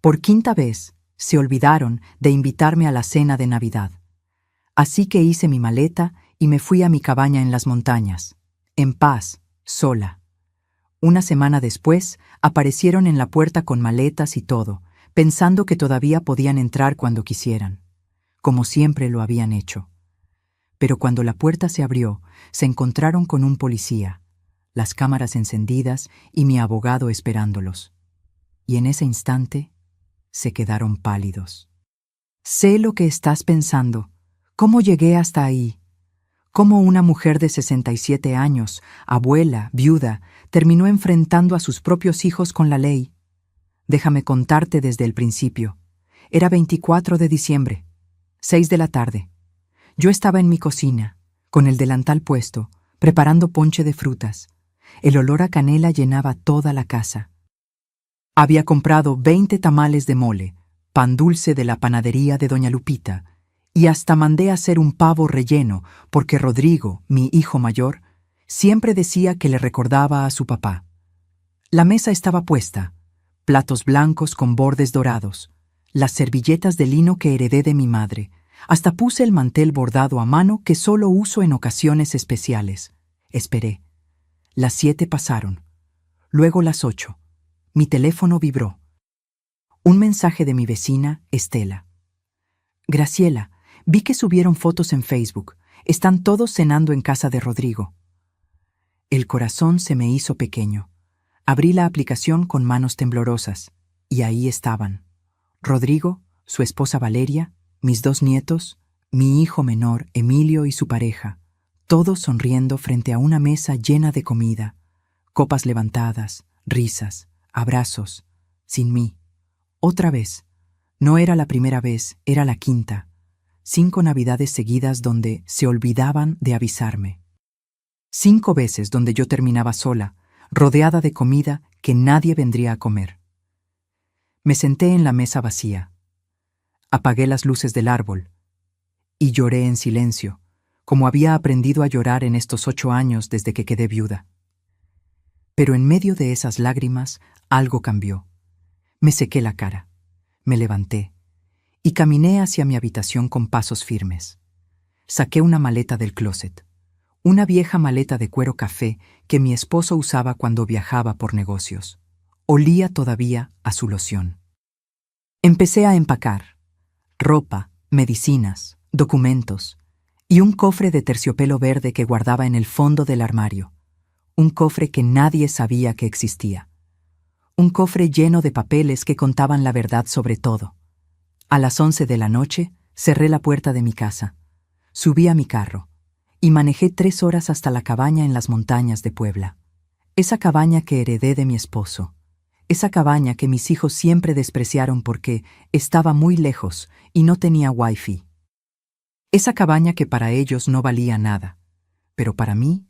Por quinta vez, se olvidaron de invitarme a la cena de Navidad. Así que hice mi maleta y me fui a mi cabaña en las montañas, en paz, sola. Una semana después, aparecieron en la puerta con maletas y todo, pensando que todavía podían entrar cuando quisieran, como siempre lo habían hecho. Pero cuando la puerta se abrió, se encontraron con un policía, las cámaras encendidas y mi abogado esperándolos. Y en ese instante, se quedaron pálidos. Sé lo que estás pensando. ¿Cómo llegué hasta ahí? ¿Cómo una mujer de 67 años, abuela, viuda, terminó enfrentando a sus propios hijos con la ley? Déjame contarte desde el principio. Era 24 de diciembre, 6 de la tarde. Yo estaba en mi cocina, con el delantal puesto, preparando ponche de frutas. El olor a canela llenaba toda la casa. Había comprado 20 tamales de mole, pan dulce de la panadería de Doña Lupita, y hasta mandé a hacer un pavo relleno porque Rodrigo, mi hijo mayor, siempre decía que le recordaba a su papá. La mesa estaba puesta, platos blancos con bordes dorados, las servilletas de lino que heredé de mi madre, hasta puse el mantel bordado a mano que solo uso en ocasiones especiales. Esperé. Las 7 pasaron, luego las 8. Mi teléfono vibró. Un mensaje de mi vecina, Estela. Graciela, vi que subieron fotos en Facebook. Están todos cenando en casa de Rodrigo. El corazón se me hizo pequeño. Abrí la aplicación con manos temblorosas, y ahí estaban. Rodrigo, su esposa Valeria, mis 2 nietos, mi hijo menor, Emilio y su pareja, todos sonriendo frente a una mesa llena de comida, copas levantadas, risas, abrazos, sin mí. Otra vez. No era la primera vez, era la quinta. 5 navidades seguidas donde se olvidaban de avisarme. 5 veces donde yo terminaba sola, rodeada de comida que nadie vendría a comer. Me senté en la mesa vacía. Apagué las luces del árbol y lloré en silencio, como había aprendido a llorar en estos 8 años desde que quedé viuda. Pero en medio de esas lágrimas, algo cambió. Me sequé la cara, me levanté y caminé hacia mi habitación con pasos firmes. Saqué una maleta del closet, una vieja maleta de cuero café que mi esposo usaba cuando viajaba por negocios. Olía todavía a su loción. Empecé a empacar ropa, medicinas, documentos y un cofre de terciopelo verde que guardaba en el fondo del armario. Un cofre que nadie sabía que existía. Un cofre lleno de papeles que contaban la verdad sobre todo. A las 11 de la noche, cerré la puerta de mi casa, subí a mi carro y manejé 3 horas hasta la cabaña en las montañas de Puebla. Esa cabaña que heredé de mi esposo. Esa cabaña que mis hijos siempre despreciaron porque estaba muy lejos y no tenía wifi. Esa cabaña que para ellos no valía nada, pero para mí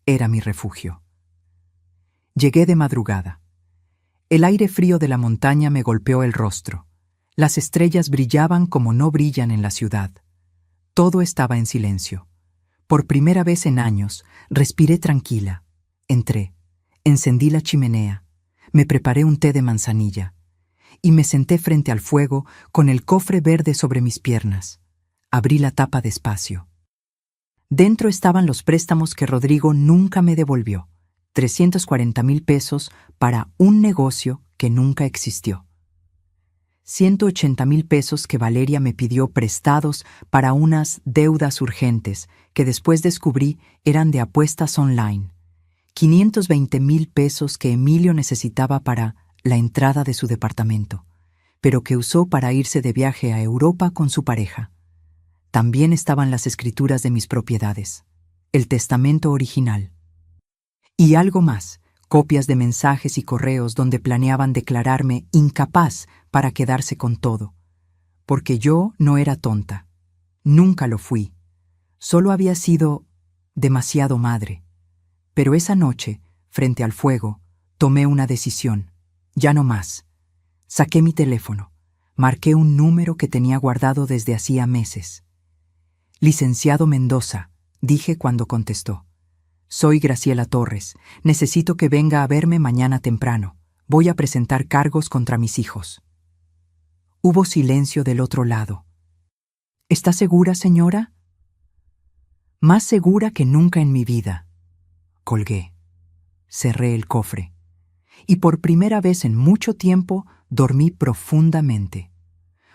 era mi refugio. Llegué de madrugada. El aire frío de la montaña me golpeó el rostro. Las estrellas brillaban como no brillan en la ciudad. Todo estaba en silencio. Por primera vez en años, respiré tranquila. Entré, encendí la chimenea, me preparé un té de manzanilla y me senté frente al fuego con el cofre verde sobre mis piernas. Abrí la tapa despacio. Dentro estaban los préstamos que Rodrigo nunca me devolvió. 340,000 pesos para un negocio que nunca existió. 180,000 pesos que Valeria me pidió prestados para unas deudas urgentes que después descubrí eran de apuestas online. 520,000 pesos que Emilio necesitaba para la entrada de su departamento, pero que usó para irse de viaje a Europa con su pareja. También estaban las escrituras de mis propiedades, el testamento original. Y algo más, copias de mensajes y correos donde planeaban declararme incapaz para quedarse con todo. Porque yo no era tonta. Nunca lo fui. Solo había sido demasiado madre. Pero esa noche, frente al fuego, tomé una decisión. Ya no más. Saqué mi teléfono. Marqué un número que tenía guardado desde hacía meses. Licenciado Mendoza, dije cuando contestó. Soy Graciela Torres. Necesito que venga a verme mañana temprano. Voy a presentar cargos contra mis hijos. Hubo silencio del otro lado. ¿Está segura, señora? Más segura que nunca en mi vida. Colgué. Cerré el cofre. Y por primera vez en mucho tiempo dormí profundamente,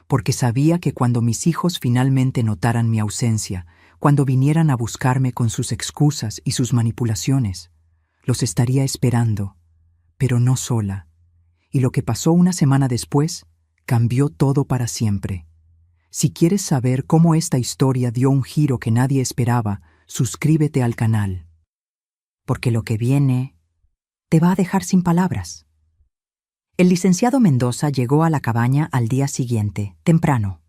porque sabía que cuando mis hijos finalmente notaran mi ausencia, cuando vinieran a buscarme con sus excusas y sus manipulaciones, los estaría esperando, pero no sola. Y lo que pasó una semana después cambió todo para siempre. Si quieres saber cómo esta historia dio un giro que nadie esperaba, suscríbete al canal. Porque lo que viene te va a dejar sin palabras. El licenciado Mendoza llegó a la cabaña al día siguiente, temprano.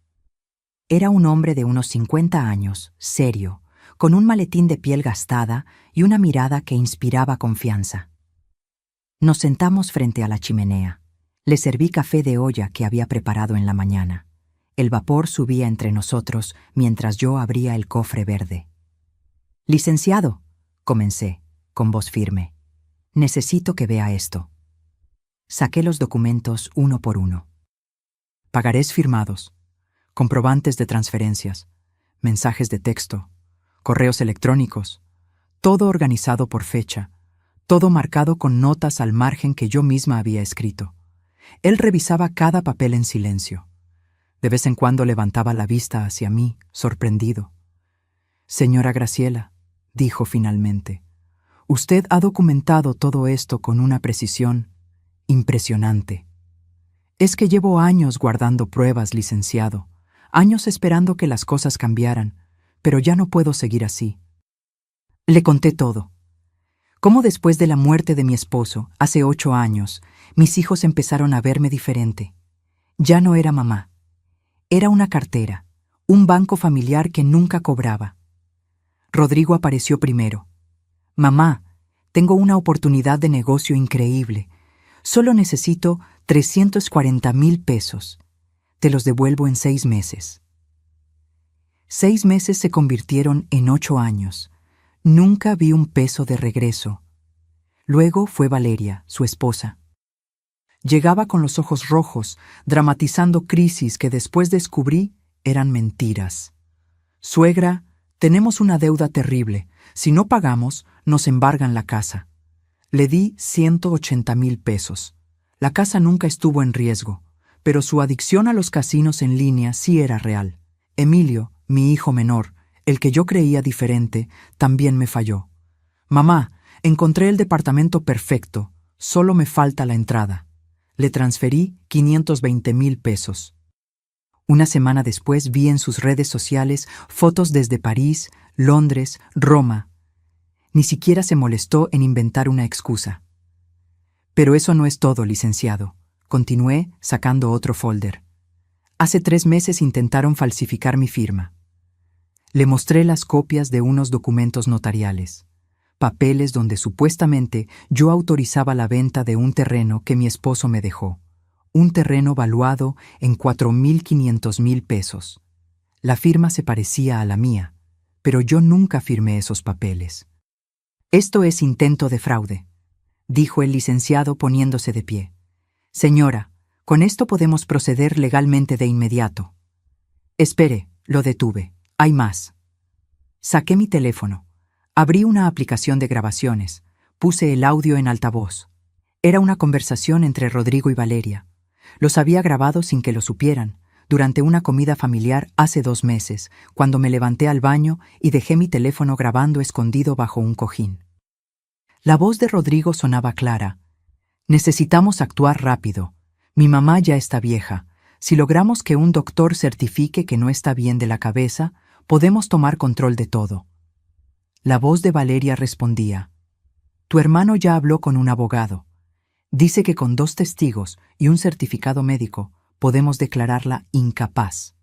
Era un hombre de unos 50 años, serio, con un maletín de piel gastada y una mirada que inspiraba confianza. Nos sentamos frente a la chimenea. Le serví café de olla que había preparado en la mañana. El vapor subía entre nosotros mientras yo abría el cofre verde. «Licenciado», comencé, con voz firme, «necesito que vea esto». Saqué los documentos uno por uno. Pagarés firmados, comprobantes de transferencias, mensajes de texto, correos electrónicos, todo organizado por fecha, todo marcado con notas al margen que yo misma había escrito. Él revisaba cada papel en silencio. De vez en cuando levantaba la vista hacia mí, sorprendido. «Señora Graciela», dijo finalmente, «usted ha documentado todo esto con una precisión impresionante. Es que llevo años guardando pruebas, licenciado, años esperando que las cosas cambiaran, pero ya no puedo seguir así». Le conté todo. Cómo después de la muerte de mi esposo, hace 8 años, mis hijos empezaron a verme diferente. Ya no era mamá. Era una cartera, un banco familiar que nunca cobraba. Rodrigo apareció primero. «Mamá, tengo una oportunidad de negocio increíble. Solo necesito 340,000 pesos. Te los devuelvo en 6 meses». 6 meses se convirtieron en 8 años. Nunca vi un peso de regreso. Luego fue Valeria, su esposa. Llegaba con los ojos rojos, dramatizando crisis que después descubrí eran mentiras. «Suegra, tenemos una deuda terrible. Si no pagamos, nos embargan la casa». Le di 180,000 pesos. La casa nunca estuvo en riesgo, pero su adicción a los casinos en línea sí era real. Emilio, mi hijo menor, el que yo creía diferente, también me falló. «Mamá, encontré el departamento perfecto, solo me falta la entrada». Le transferí 520,000 pesos. Una semana después vi en sus redes sociales fotos desde París, Londres, Roma. Ni siquiera se molestó en inventar una excusa. «Pero eso no es todo, licenciado», continué sacando otro folder. «Hace 3 meses intentaron falsificar mi firma». Le mostré las copias de unos documentos notariales, papeles donde supuestamente yo autorizaba la venta de un terreno que mi esposo me dejó, un terreno valuado en 4,500,000 pesos. La firma se parecía a la mía, pero yo nunca firmé esos papeles. «Esto es intento de fraude», dijo el licenciado poniéndose de pie. «Señora, con esto podemos proceder legalmente de inmediato». «Espere», lo detuve. «Hay más». Saqué mi teléfono. Abrí una aplicación de grabaciones. Puse el audio en altavoz. Era una conversación entre Rodrigo y Valeria. Los había grabado sin que lo supieran, durante una comida familiar hace 2 meses, cuando me levanté al baño y dejé mi teléfono grabando escondido bajo un cojín. La voz de Rodrigo sonaba clara. «Necesitamos actuar rápido. Mi mamá ya está vieja. Si logramos que un doctor certifique que no está bien de la cabeza, podemos tomar control de todo». La voz de Valeria respondía: «Tu hermano ya habló con un abogado. Dice que con 2 testigos y un certificado médico podemos declararla incapaz.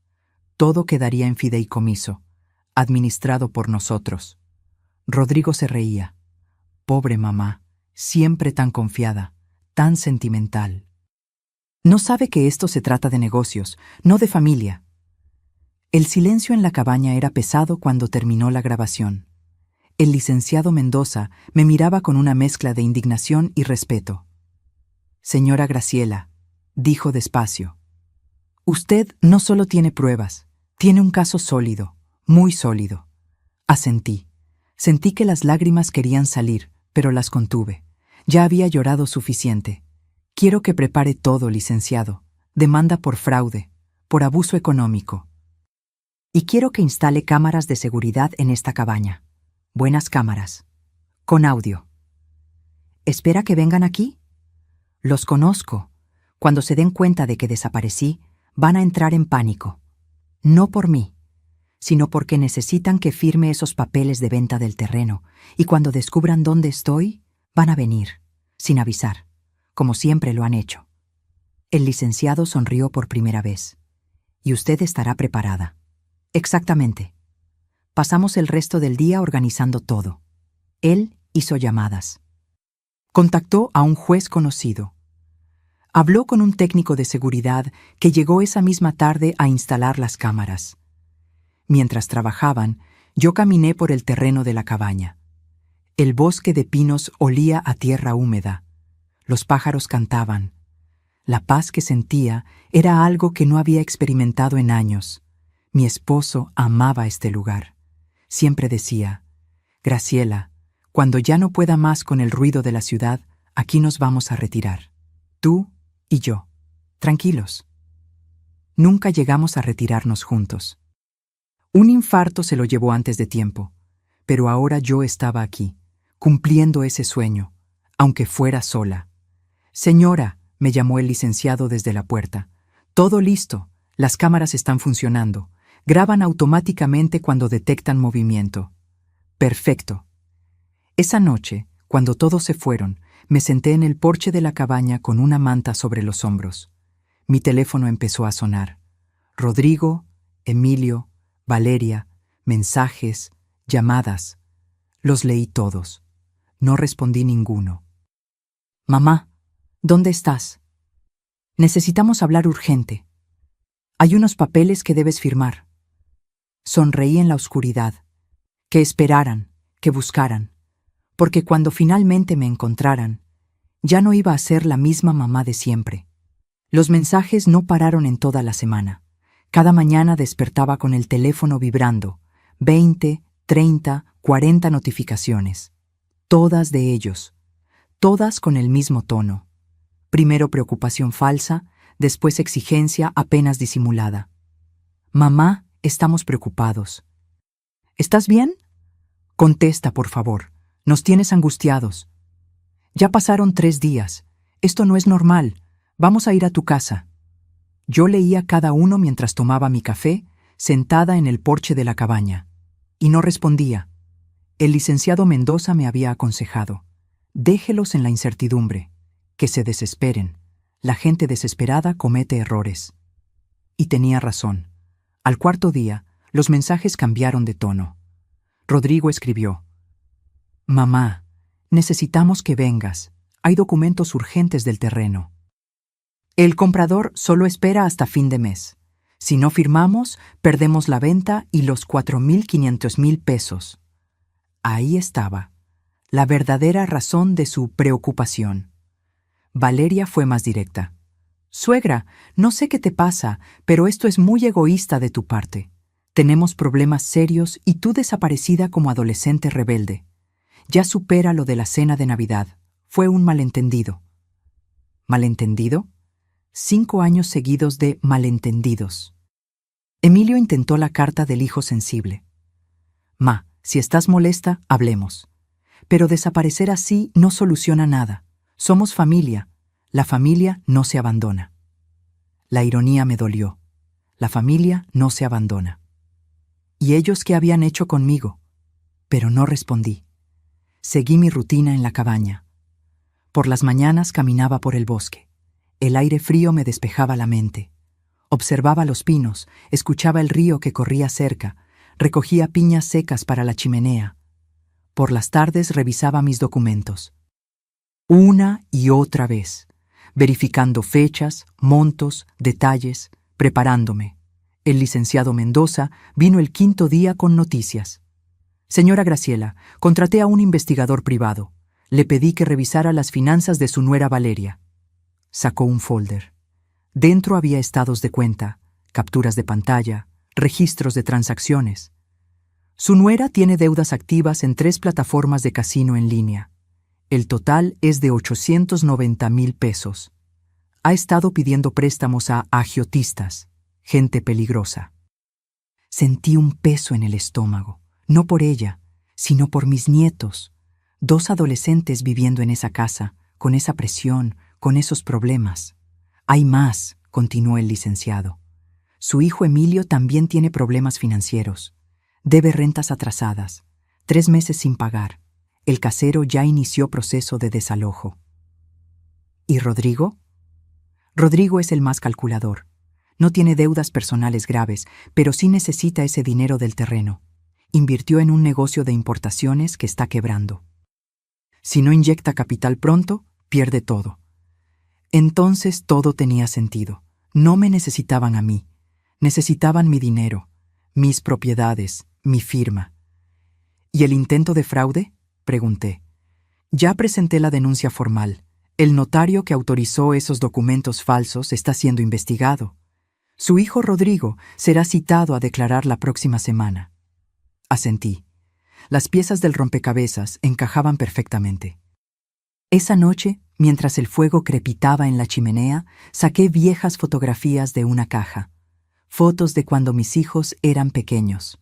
Todo quedaría en fideicomiso, administrado por nosotros». Rodrigo se reía. «Pobre mamá, siempre tan confiada, tan sentimental. No sabe que esto se trata de negocios, no de familia». El silencio en la cabaña era pesado cuando terminó la grabación. El licenciado Mendoza me miraba con una mezcla de indignación y respeto. Señora Graciela, dijo despacio, usted no solo tiene pruebas, tiene un caso sólido, muy sólido. Asentí. Sentí que las lágrimas querían salir, pero las contuve. Ya había llorado suficiente. Quiero que prepare todo, licenciado. Demanda por fraude, por abuso económico. Y quiero que instale cámaras de seguridad en esta cabaña. Buenas cámaras. Con audio. ¿Espera que vengan aquí? Los conozco. Cuando se den cuenta de que desaparecí, van a entrar en pánico. No por mí, sino porque necesitan que firme esos papeles de venta del terreno, y cuando descubran dónde estoy, van a venir, sin avisar, como siempre lo han hecho. El licenciado sonrió por primera vez. Y usted estará preparada. Exactamente. Pasamos el resto del día organizando todo. Él hizo llamadas. Contactó a un juez conocido. Habló con un técnico de seguridad que llegó esa misma tarde a instalar las cámaras. Mientras trabajaban, yo caminé por el terreno de la cabaña. El bosque de pinos olía a tierra húmeda. Los pájaros cantaban. La paz que sentía era algo que no había experimentado en años. Mi esposo amaba este lugar. Siempre decía, Graciela, cuando ya no pueda más con el ruido de la ciudad, aquí nos vamos a retirar. Tú y yo. Tranquilos. Nunca llegamos a retirarnos juntos. Un infarto se lo llevó antes de tiempo, pero ahora yo estaba aquí, cumpliendo ese sueño, aunque fuera sola. Señora, me llamó el licenciado desde la puerta. Todo listo, las cámaras están funcionando. Graban automáticamente cuando detectan movimiento. Perfecto. Esa noche, cuando todos se fueron, me senté en el porche de la cabaña con una manta sobre los hombros. Mi teléfono empezó a sonar. Rodrigo, Emilio, Valeria, mensajes, llamadas. Los leí todos. No respondí ninguno. Mamá, ¿dónde estás? Necesitamos hablar urgente. Hay unos papeles que debes firmar. Sonreí en la oscuridad. Que esperaran, que buscaran. Porque cuando finalmente me encontraran, ya no iba a ser la misma mamá de siempre. Los mensajes no pararon en toda la semana. Cada mañana despertaba con el teléfono vibrando, 20, 30, 40 notificaciones. Todas de ellos, todas con el mismo tono. Primero preocupación falsa, después exigencia apenas disimulada. Mamá, estamos preocupados. ¿Estás bien? Contesta, por favor. Nos tienes angustiados. Ya pasaron 3 días. Esto no es normal. Vamos a ir a tu casa. Yo leía cada uno mientras tomaba mi café, sentada en el porche de la cabaña. Y no respondía. El licenciado Mendoza me había aconsejado. Déjelos en la incertidumbre. Que se desesperen. La gente desesperada comete errores. Y tenía razón. Al 4.º día, los mensajes cambiaron de tono. Rodrigo escribió: Mamá, necesitamos que vengas. Hay documentos urgentes del terreno. El comprador solo espera hasta fin de mes. Si no firmamos, perdemos la venta y los 4.500.000 pesos. Ahí estaba, la verdadera razón de su preocupación. Valeria fue más directa. Suegra, no sé qué te pasa, pero esto es muy egoísta de tu parte. Tenemos problemas serios y tú desaparecida como adolescente rebelde. Ya supera lo de la cena de Navidad. Fue un malentendido. ¿Malentendido? 5 años seguidos de malentendidos. Emilio intentó la carta del hijo sensible. Ma, si estás molesta, hablemos. Pero desaparecer así no soluciona nada. Somos familia. La familia no se abandona. La ironía me dolió. La familia no se abandona. ¿Y ellos qué habían hecho conmigo? Pero no respondí. Seguí mi rutina en la cabaña. Por las mañanas caminaba por el bosque. El aire frío me despejaba la mente. Observaba los pinos, escuchaba el río que corría cerca, recogía piñas secas para la chimenea. Por las tardes revisaba mis documentos. Una y otra vez, verificando fechas, montos, detalles, preparándome. El licenciado Mendoza vino el 5.º día con noticias. Señora Graciela, contraté a un investigador privado. Le pedí que revisara las finanzas de su nuera Valeria. Sacó un folder. Dentro había estados de cuenta, capturas de pantalla, registros de transacciones. Su nuera tiene deudas activas en 3 plataformas de casino en línea. El total es de 890,000 pesos. Ha estado pidiendo préstamos a agiotistas, gente peligrosa. Sentí un peso en el estómago, no por ella, sino por mis nietos, 2 adolescentes viviendo en esa casa, con esa presión, con esos problemas. Hay más, continuó el licenciado. Su hijo Emilio también tiene problemas financieros. Debe rentas atrasadas, 3 meses sin pagar. El casero ya inició proceso de desalojo. ¿Y Rodrigo? Rodrigo es el más calculador. No tiene deudas personales graves, pero sí necesita ese dinero del terreno. Invirtió en un negocio de importaciones que está quebrando. Si no inyecta capital pronto, pierde todo. Entonces todo tenía sentido. No me necesitaban a mí. Necesitaban mi dinero, mis propiedades, mi firma. ¿Y el intento de fraude? Pregunté. Ya presenté la denuncia formal. El notario que autorizó esos documentos falsos está siendo investigado. Su hijo Rodrigo será citado a declarar la próxima semana. Asentí. Las piezas del rompecabezas encajaban perfectamente. Esa noche, mientras el fuego crepitaba en la chimenea, saqué viejas fotografías de una caja. Fotos de cuando mis hijos eran pequeños.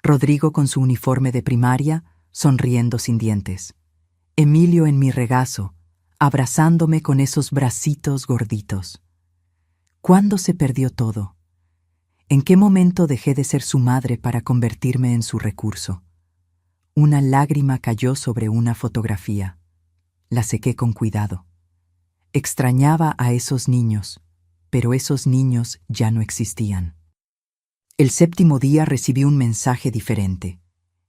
Rodrigo con su uniforme de primaria, sonriendo sin dientes. Emilio en mi regazo, abrazándome con esos bracitos gorditos. ¿Cuándo se perdió todo? ¿En qué momento dejé de ser su madre para convertirme en su recurso? Una lágrima cayó sobre una fotografía. La sequé con cuidado. Extrañaba a esos niños, pero esos niños ya no existían. El 7º día recibí un mensaje diferente.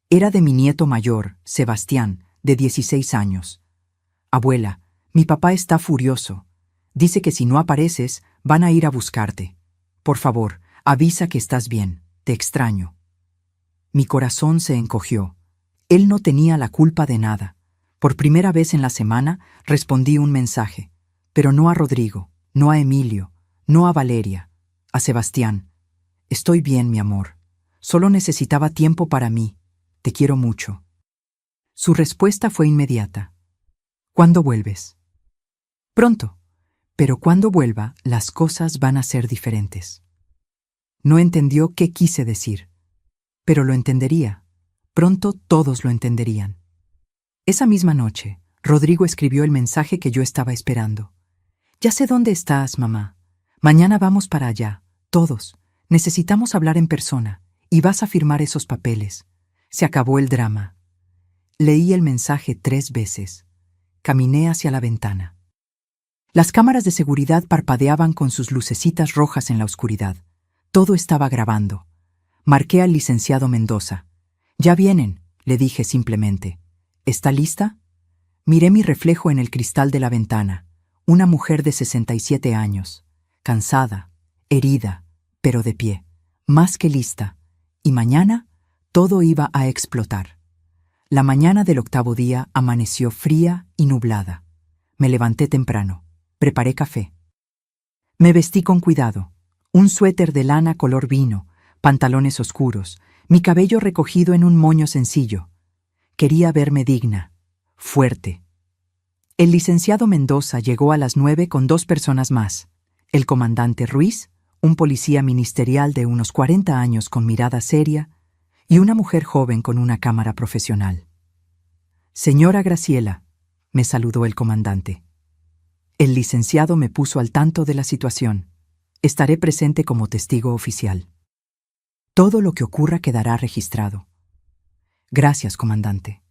Era de mi nieto mayor, Sebastián, de 16 años. Abuela, mi papá está furioso. Dice que si no apareces, van a ir a buscarte. Por favor, avisa que estás bien. Te extraño. Mi corazón se encogió. Él no tenía la culpa de nada. Por primera vez en la semana respondí un mensaje, pero no a Rodrigo, no a Emilio, no a Valeria, a Sebastián. Estoy bien, mi amor. Solo necesitaba tiempo para mí. Te quiero mucho. Su respuesta fue inmediata. ¿Cuándo vuelves? Pronto. Pero cuando vuelva, las cosas van a ser diferentes. No entendió qué quise decir, pero lo entendería. Pronto todos lo entenderían. Esa misma noche, Rodrigo escribió el mensaje que yo estaba esperando. Ya sé dónde estás, mamá. Mañana vamos para allá, todos. Necesitamos hablar en persona, y vas a firmar esos papeles. Se acabó el drama. Leí el mensaje 3 veces. Caminé hacia la ventana. Las cámaras de seguridad parpadeaban con sus lucecitas rojas en la oscuridad. Todo estaba grabando. Marqué al licenciado Mendoza. «Ya vienen», le dije simplemente. «¿Está lista?» Miré mi reflejo en el cristal de la ventana. Una mujer de 67 años. Cansada, herida, pero de pie. Más que lista. Y mañana, todo iba a explotar. La mañana del 8º día amaneció fría y nublada. Me levanté temprano. Preparé café. Me vestí con cuidado. Un suéter de lana color vino, pantalones oscuros, mi cabello recogido en un moño sencillo. Quería verme digna, fuerte. El licenciado Mendoza llegó a las 9 con 2 personas más. El comandante Ruiz, un policía ministerial de unos 40 años con mirada seria, y una mujer joven con una cámara profesional. «Señora Graciela», me saludó el comandante. El licenciado me puso al tanto de la situación. Estaré presente como testigo oficial. Todo lo que ocurra quedará registrado. Gracias, comandante.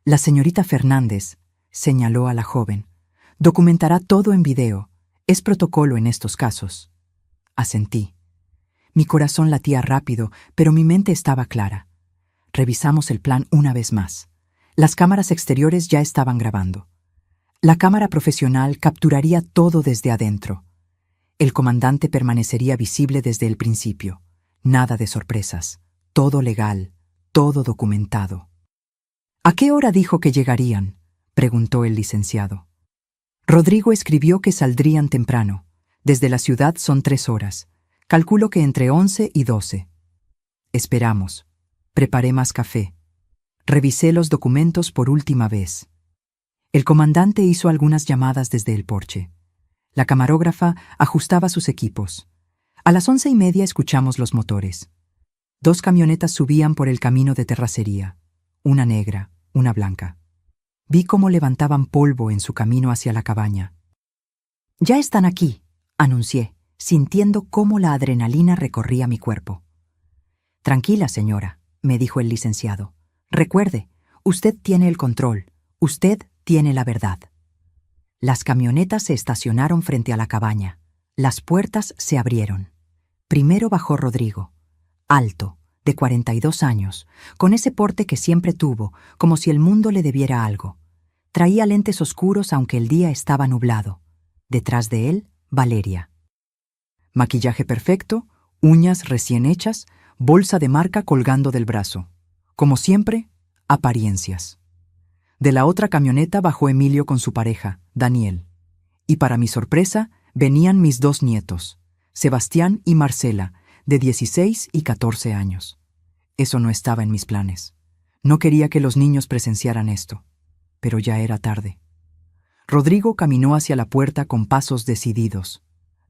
La señorita Fernández, señaló a la joven, documentará todo en video. Es protocolo en estos casos. Asentí. Mi corazón latía rápido, pero mi mente estaba clara. Revisamos el plan una vez más. Las cámaras exteriores ya estaban grabando. La cámara profesional capturaría todo desde adentro. El comandante permanecería visible desde el principio. Nada de sorpresas. Todo legal, todo documentado. «¿A qué hora dijo que llegarían?», preguntó el licenciado. Rodrigo escribió que saldrían temprano. Desde la ciudad son 3 horas. Calculo que entre 11 y 12. Esperamos. Preparé más café. Revisé los documentos por última vez. El comandante hizo algunas llamadas desde el porche. La camarógrafa ajustaba sus equipos. A las 11:30 escuchamos los motores. 2 camionetas subían por el camino de terracería. Una negra, una blanca. Vi cómo levantaban polvo en su camino hacia la cabaña. «Ya están aquí», anuncié, sintiendo cómo la adrenalina recorría mi cuerpo. «Tranquila, señora», me dijo el licenciado. «Recuerde, usted tiene el control, usted tiene la verdad». Las camionetas se estacionaron frente a la cabaña. Las puertas se abrieron. Primero bajó Rodrigo, alto, de 42 años, con ese porte que siempre tuvo, como si el mundo le debiera algo. Traía lentes oscuros aunque el día estaba nublado. Detrás de él, Valeria. Maquillaje perfecto, uñas recién hechas, bolsa de marca colgando del brazo. Como siempre, apariencias. De la otra camioneta bajó Emilio con su pareja, Daniel. Y para mi sorpresa, venían mis 2 nietos, Sebastián y Marcela, de 16 y 14 años. Eso no estaba en mis planes. No quería que los niños presenciaran esto. Pero ya era tarde. Rodrigo caminó hacia la puerta con pasos decididos.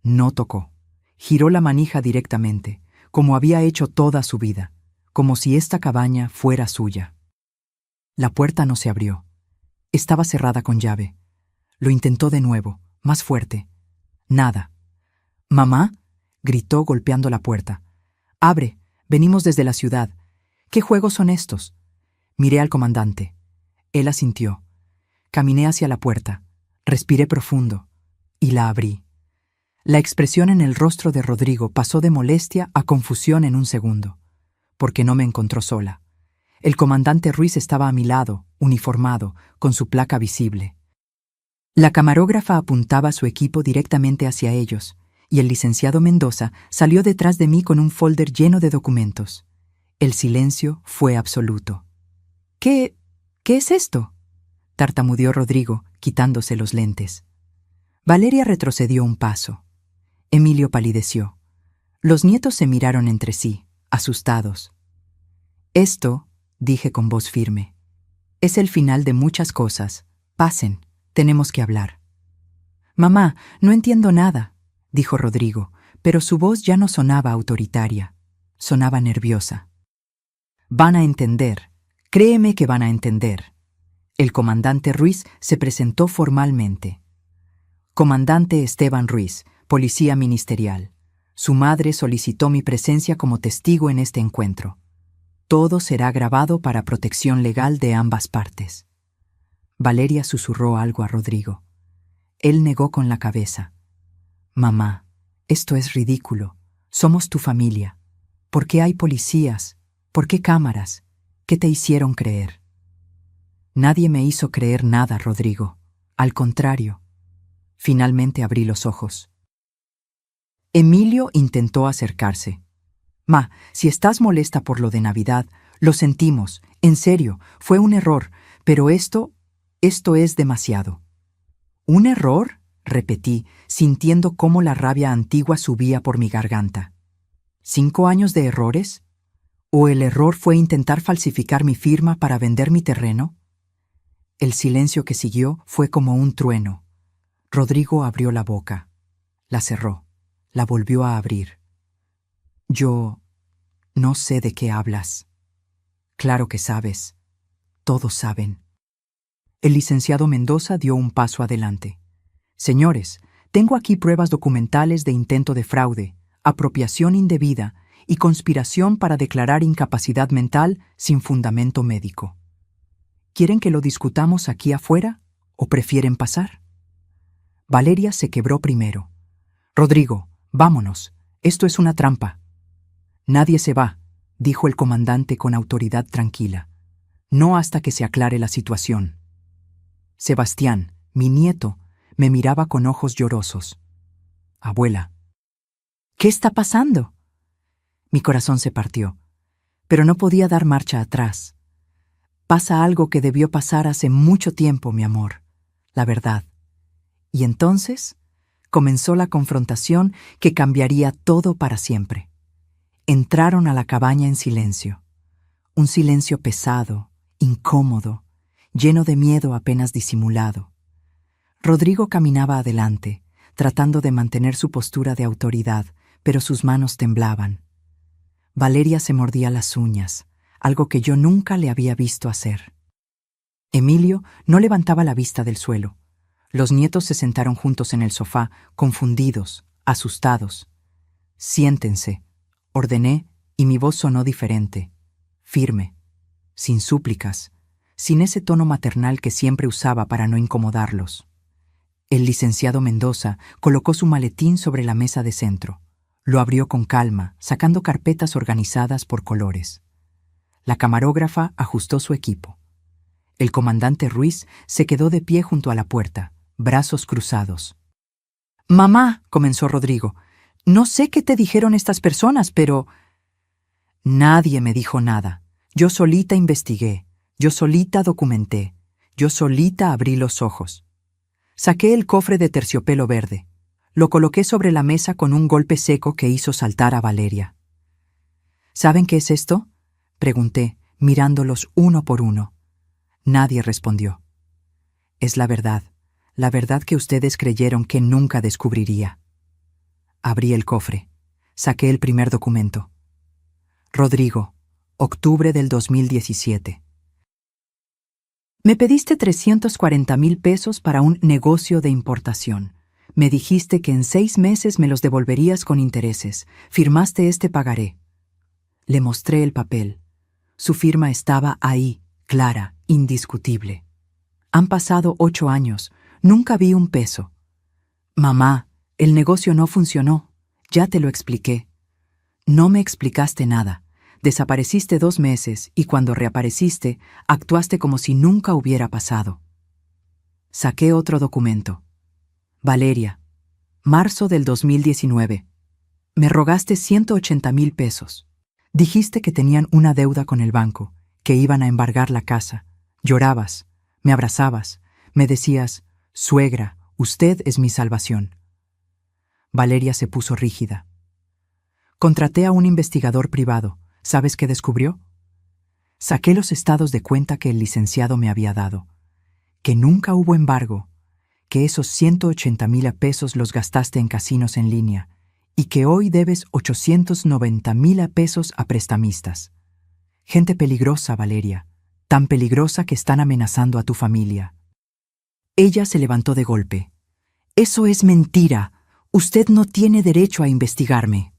No tocó. Giró la manija directamente, como había hecho toda su vida, como si esta cabaña fuera suya. La puerta no se abrió. Estaba cerrada con llave. Lo intentó de nuevo, más fuerte. Nada. «¡Mamá!», gritó golpeando la puerta. «Abre, venimos desde la ciudad. ¿Qué juegos son estos?». Miré al comandante. Él asintió. Caminé hacia la puerta, respiré profundo y la abrí. La expresión en el rostro de Rodrigo pasó de molestia a confusión en un segundo, porque no me encontró sola. El comandante Ruiz estaba a mi lado, uniformado, con su placa visible. La camarógrafa apuntaba su equipo directamente hacia ellos, y el licenciado Mendoza salió detrás de mí con un folder lleno de documentos. El silencio fue absoluto. ¿Qué es esto?», tartamudeó Rodrigo, quitándose los lentes. Valeria retrocedió un paso. Emilio palideció. Los nietos se miraron entre sí, asustados. «Esto», dije con voz firme, «es el final de muchas cosas. Pasen, tenemos que hablar». «Mamá, no entiendo nada», dijo Rodrigo, pero su voz ya no sonaba autoritaria, sonaba nerviosa. «Van a entender, créeme que van a entender». El comandante Ruiz se presentó formalmente. «Comandante Esteban Ruiz, Policía Ministerial. Su madre solicitó mi presencia como testigo en este encuentro. Todo será grabado para protección legal de ambas partes». Valeria susurró algo a Rodrigo. Él negó con la cabeza. «Mamá, esto es ridículo. Somos tu familia. ¿Por qué hay policías? ¿Por qué cámaras? ¿Qué te hicieron creer?». «Nadie me hizo creer nada, Rodrigo. Al contrario». Finalmente abrí los ojos. Emilio intentó acercarse. «Ma, si estás molesta por lo de Navidad, lo sentimos. En serio, fue un error, pero esto es demasiado». «¿Un error?», repetí, sintiendo cómo la rabia antigua subía por mi garganta. ¿5 años de errores? ¿O el error fue intentar falsificar mi firma para vender mi terreno? El silencio que siguió fue como un trueno. Rodrigo abrió la boca. La cerró. La volvió a abrir. «Yo no sé de qué hablas». «Claro que sabes. Todos saben». El licenciado Mendoza dio un paso adelante. «Señores, tengo aquí pruebas documentales de intento de fraude, apropiación indebida y conspiración para declarar incapacidad mental sin fundamento médico. ¿Quieren que lo discutamos aquí afuera o prefieren pasar?». Valeria se quebró primero. «Rodrigo, vámonos. Esto es una trampa». «Nadie se va», dijo el comandante con autoridad tranquila. «No hasta que se aclare la situación». Sebastián, mi nieto, me miraba con ojos llorosos. «Abuela». «¿Qué está pasando?». Mi corazón se partió, pero no podía dar marcha atrás. «Pasa algo que debió pasar hace mucho tiempo, mi amor. La verdad. Y entonces comenzó la confrontación que cambiaría todo para siempre. Entraron a la cabaña en silencio. Un silencio pesado, incómodo, lleno de miedo apenas disimulado. Rodrigo caminaba adelante, tratando de mantener su postura de autoridad, pero sus manos temblaban. Valeria se mordía las uñas, algo que yo nunca le había visto hacer. Emilio no levantaba la vista del suelo. Los nietos se sentaron juntos en el sofá, confundidos, asustados. «Siéntense», ordené, y mi voz sonó diferente, firme, sin súplicas, sin ese tono maternal que siempre usaba para no incomodarlos. El licenciado Mendoza colocó su maletín sobre la mesa de centro. Lo abrió con calma, sacando carpetas organizadas por colores. La camarógrafa ajustó su equipo. El comandante Ruiz se quedó de pie junto a la puerta, brazos cruzados. «Mamá», comenzó Rodrigo, «no sé qué te dijeron estas personas, pero...» «Nadie me dijo nada. Yo solita investigué, yo solita documenté, yo solita abrí los ojos. Saqué el cofre de terciopelo verde. Lo coloqué sobre la mesa con un golpe seco que hizo saltar a Valeria. «¿Saben qué es esto?», pregunté, mirándolos uno por uno. Nadie respondió. «Es la verdad que ustedes creyeron que nunca descubriría». Abrí el cofre. Saqué el primer documento. Rodrigo, octubre del 2017. «Me pediste 340,000 pesos para un negocio de importación. Me dijiste que en 6 meses me los devolverías con intereses. Firmaste este pagaré». Le mostré el papel. Su firma estaba ahí, clara, indiscutible. «Han pasado 8 años. Nunca vi un peso». «Mamá, el negocio no funcionó. Ya te lo expliqué». «No me explicaste nada. Desapareciste 2 meses y cuando reapareciste, actuaste como si nunca hubiera pasado». Saqué otro documento. «Valeria, marzo del 2019. Me rogaste 180,000 pesos. Dijiste que tenían una deuda con el banco, que iban a embargar la casa. Llorabas, me abrazabas, me decías, suegra, usted es mi salvación». Valeria se puso rígida. «Contraté a un investigador privado. ¿Sabes qué descubrió?» Saqué los estados de cuenta que el licenciado me había dado. Que nunca hubo embargo, que esos 180,000 pesos los gastaste en casinos en línea y que hoy debes 890,000 pesos a prestamistas. Gente peligrosa, Valeria, tan peligrosa que están amenazando a tu familia. Ella se levantó de golpe. «Eso es mentira. Usted no tiene derecho a investigarme».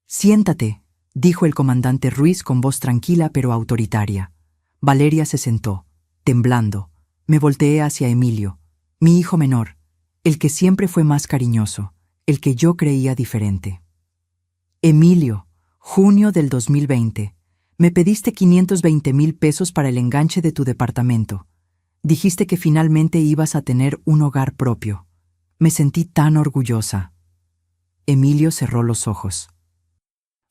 «Siéntate», dijo el comandante Ruiz con voz tranquila pero autoritaria. Valeria se sentó, temblando. Me volteé hacia Emilio, mi hijo menor, el que siempre fue más cariñoso, el que yo creía diferente. «Emilio, junio del 2020. Me pediste 520,000 pesos para el enganche de tu departamento. Dijiste que finalmente ibas a tener un hogar propio. Me sentí tan orgullosa». Emilio cerró los ojos.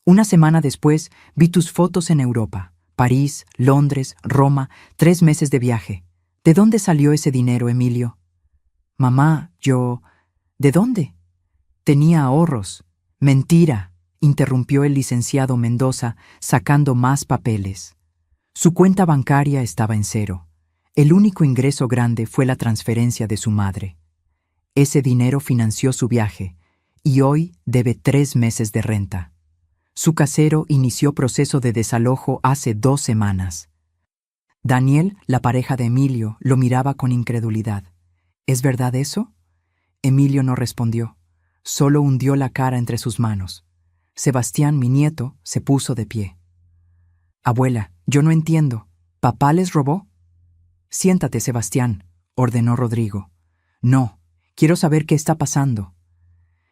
«Una semana después vi tus fotos en Europa, París, Londres, Roma, 3 meses de viaje. ¿De dónde salió ese dinero, Emilio?» «Mamá, yo... ¿De dónde?» «Tenía ahorros». «Mentira», interrumpió el licenciado Mendoza, sacando más papeles. Su cuenta bancaria estaba en cero. El único ingreso grande fue la transferencia de su madre. Ese dinero financió su viaje, y hoy debe 3 meses de renta. Su casero inició proceso de desalojo hace 2 semanas. Daniel, la pareja de Emilio, lo miraba con incredulidad. «¿Es verdad eso?» Emilio no respondió, solo hundió la cara entre sus manos. Sebastián, mi nieto, se puso de pie. «Abuela, yo no entiendo. ¿Papá les robó?» «Siéntate, Sebastián», ordenó Rodrigo. «No, quiero saber qué está pasando».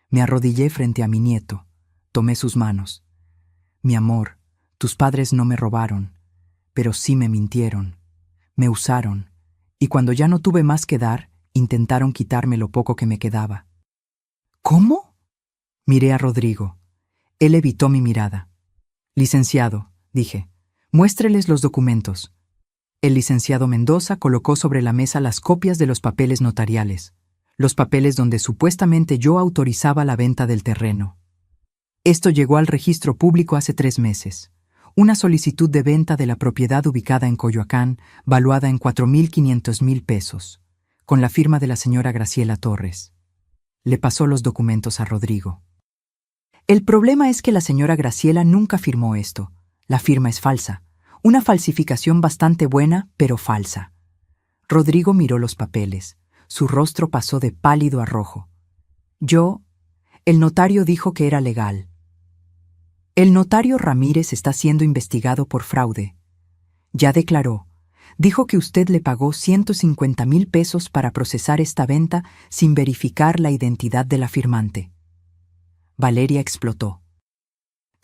Me arrodillé frente a mi nieto. Tomé sus manos. «Mi amor, tus padres no me robaron, pero sí me mintieron. Me usaron, y cuando ya no tuve más que dar, intentaron quitarme lo poco que me quedaba». «¿Cómo?». Miré a Rodrigo. Él evitó mi mirada. «Licenciado», dije, «muéstreles los documentos». El licenciado Mendoza colocó sobre la mesa las copias de los papeles notariales. los papeles donde supuestamente yo autorizaba la venta del terreno. Esto llegó al registro público hace 3 meses. Una solicitud de venta de la propiedad ubicada en Coyoacán, valuada en 4.500.000 pesos, con la firma de la señora Graciela Torres. Le pasó los documentos a Rodrigo. El problema es que la señora Graciela nunca firmó esto. La firma es falsa. Una falsificación bastante buena, pero falsa. Rodrigo miró los papeles. Su rostro pasó de pálido a rojo. El notario dijo que era legal. El notario Ramírez está siendo investigado por fraude. Ya declaró. Dijo que usted le pagó 150,000 pesos para procesar esta venta sin verificar la identidad de la firmante. Valeria explotó.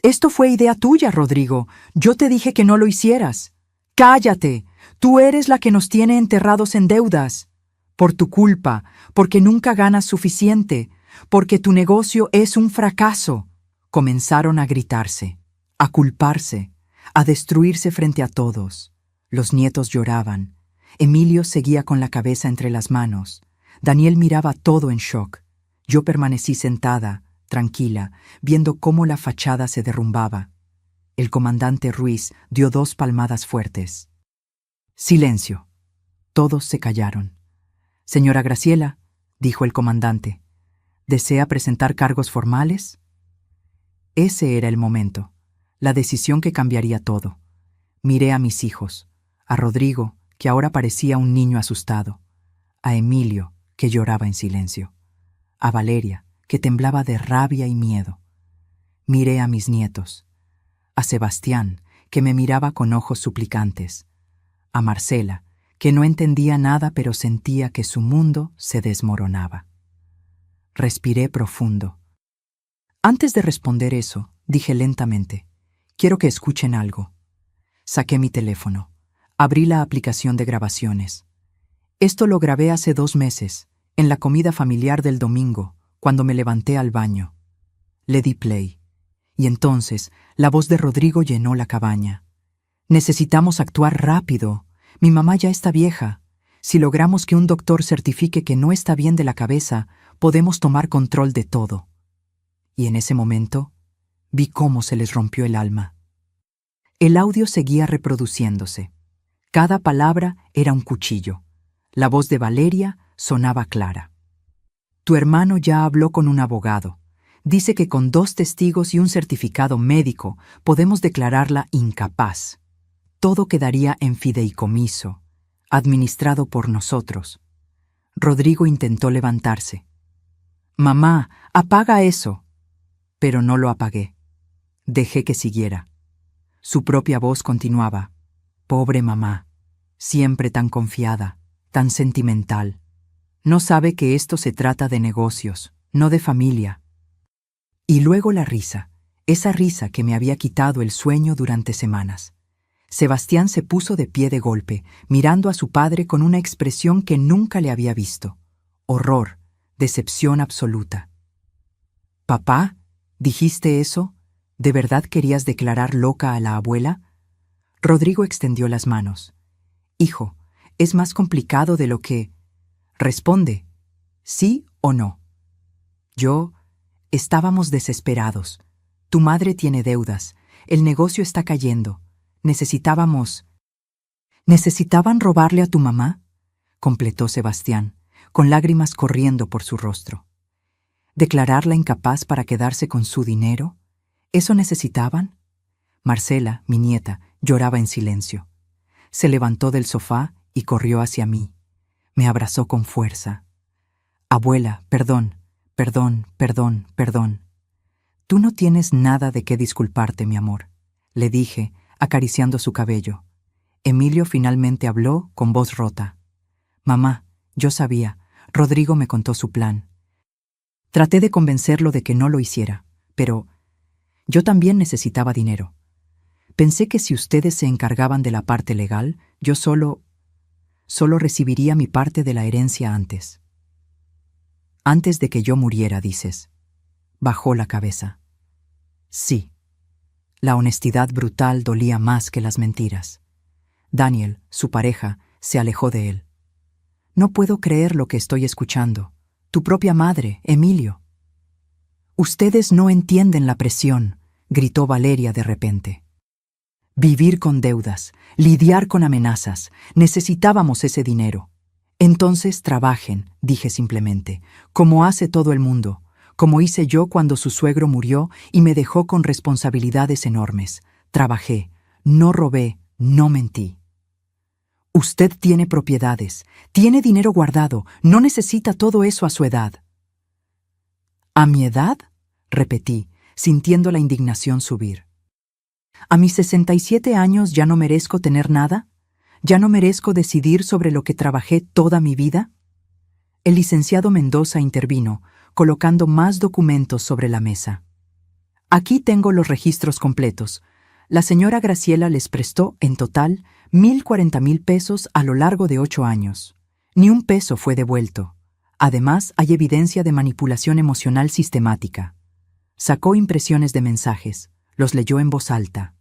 Esto fue idea tuya, Rodrigo. Yo te dije que no lo hicieras. ¡Cállate! Tú eres la que nos tiene enterrados en deudas. Por tu culpa, porque nunca ganas suficiente, porque tu negocio es un fracaso. Comenzaron a gritarse, a culparse, a destruirse frente a todos. Los nietos lloraban. Emilio seguía con la cabeza entre las manos. Daniel miraba todo en shock. Yo permanecí sentada, tranquila, viendo cómo la fachada se derrumbaba. El comandante Ruiz dio 2 palmadas fuertes. Silencio. Todos se callaron. Señora Graciela, dijo el comandante, ¿desea presentar cargos formales? Ese era el momento, la decisión que cambiaría todo. Miré a mis hijos, a Rodrigo, que ahora parecía un niño asustado, a Emilio, que lloraba en silencio, a Valeria, que temblaba de rabia y miedo. Miré a mis nietos, a Sebastián, que me miraba con ojos suplicantes, a Marcela, que no entendía nada pero sentía que su mundo se desmoronaba. Respiré profundo. Antes de responder eso, dije lentamente, quiero que escuchen algo. Saqué mi teléfono. Abrí la aplicación de grabaciones. Esto lo grabé hace 2 meses, en la comida familiar del domingo, cuando me levanté al baño. Le di play. Y entonces, la voz de Rodrigo llenó la cabaña. Necesitamos actuar rápido. Mi mamá ya está vieja. Si logramos que un doctor certifique que no está bien de la cabeza, podemos tomar control de todo. Y en ese momento, vi cómo se les rompió el alma. El audio seguía reproduciéndose. Cada palabra era un cuchillo. La voz de Valeria sonaba clara. Tu hermano ya habló con un abogado. Dice que con 2 testigos y un certificado médico podemos declararla incapaz. Todo quedaría en fideicomiso, administrado por nosotros. Rodrigo intentó levantarse. Mamá, apaga eso. Pero no lo apagué. Dejé que siguiera. Su propia voz continuaba. Pobre mamá, siempre tan confiada, tan sentimental. No sabe que esto se trata de negocios, no de familia. Y luego la risa, esa risa que me había quitado el sueño durante semanas. Sebastián se puso de pie de golpe, mirando a su padre con una expresión que nunca le había visto. Horror, decepción absoluta. «Papá, ¿dijiste eso? ¿De verdad querías declarar loca a la abuela?» Rodrigo extendió las manos. «Hijo, es más complicado de lo que...» «Responde, ¿sí o no?» Estábamos desesperados. Tu madre tiene deudas. El negocio está cayendo. ¿Necesitaban robarle a tu mamá?», completó Sebastián, con lágrimas corriendo por su rostro. ¿Declararla incapaz para quedarse con su dinero? ¿Eso necesitaban? Marcela, mi nieta, lloraba en silencio. Se levantó del sofá y corrió hacia mí. Me abrazó con fuerza. «Abuela, perdón. Tú no tienes nada de qué disculparte, mi amor», le dije, acariciando su cabello. Emilio finalmente habló con voz rota. «Mamá, yo sabía. Rodrigo me contó su plan. Traté de convencerlo de que no lo hiciera, pero yo también necesitaba dinero. Pensé que si ustedes se encargaban de la parte legal, yo solo recibiría mi parte de la herencia antes». «Antes de que yo muriera, dices». Bajó la cabeza. Sí. La honestidad brutal dolía más que las mentiras. Daniel, su pareja, se alejó de él. «No puedo creer lo que estoy escuchando», Tu propia madre, Emilio. Ustedes no entienden la presión, gritó Valeria de repente. Vivir con deudas, lidiar con amenazas, necesitábamos ese dinero. Entonces trabajen, dije simplemente, como hace todo el mundo, como hice yo cuando su suegro murió y me dejó con responsabilidades enormes. Trabajé, no robé, no mentí. Usted tiene propiedades, tiene dinero guardado, no necesita todo eso a su edad. ¿A mi edad?, repetí, sintiendo la indignación subir. ¿A mis 67 años ya no merezco tener nada? ¿Ya no merezco decidir sobre lo que trabajé toda mi vida? El licenciado Mendoza intervino, colocando más documentos sobre la mesa. Aquí tengo los registros completos. La señora Graciela les prestó, en total, 1,040,000 pesos a lo largo de 8 años. Ni un peso fue devuelto. Además, hay evidencia de manipulación emocional sistemática. Sacó impresiones de mensajes. Los leyó en voz alta.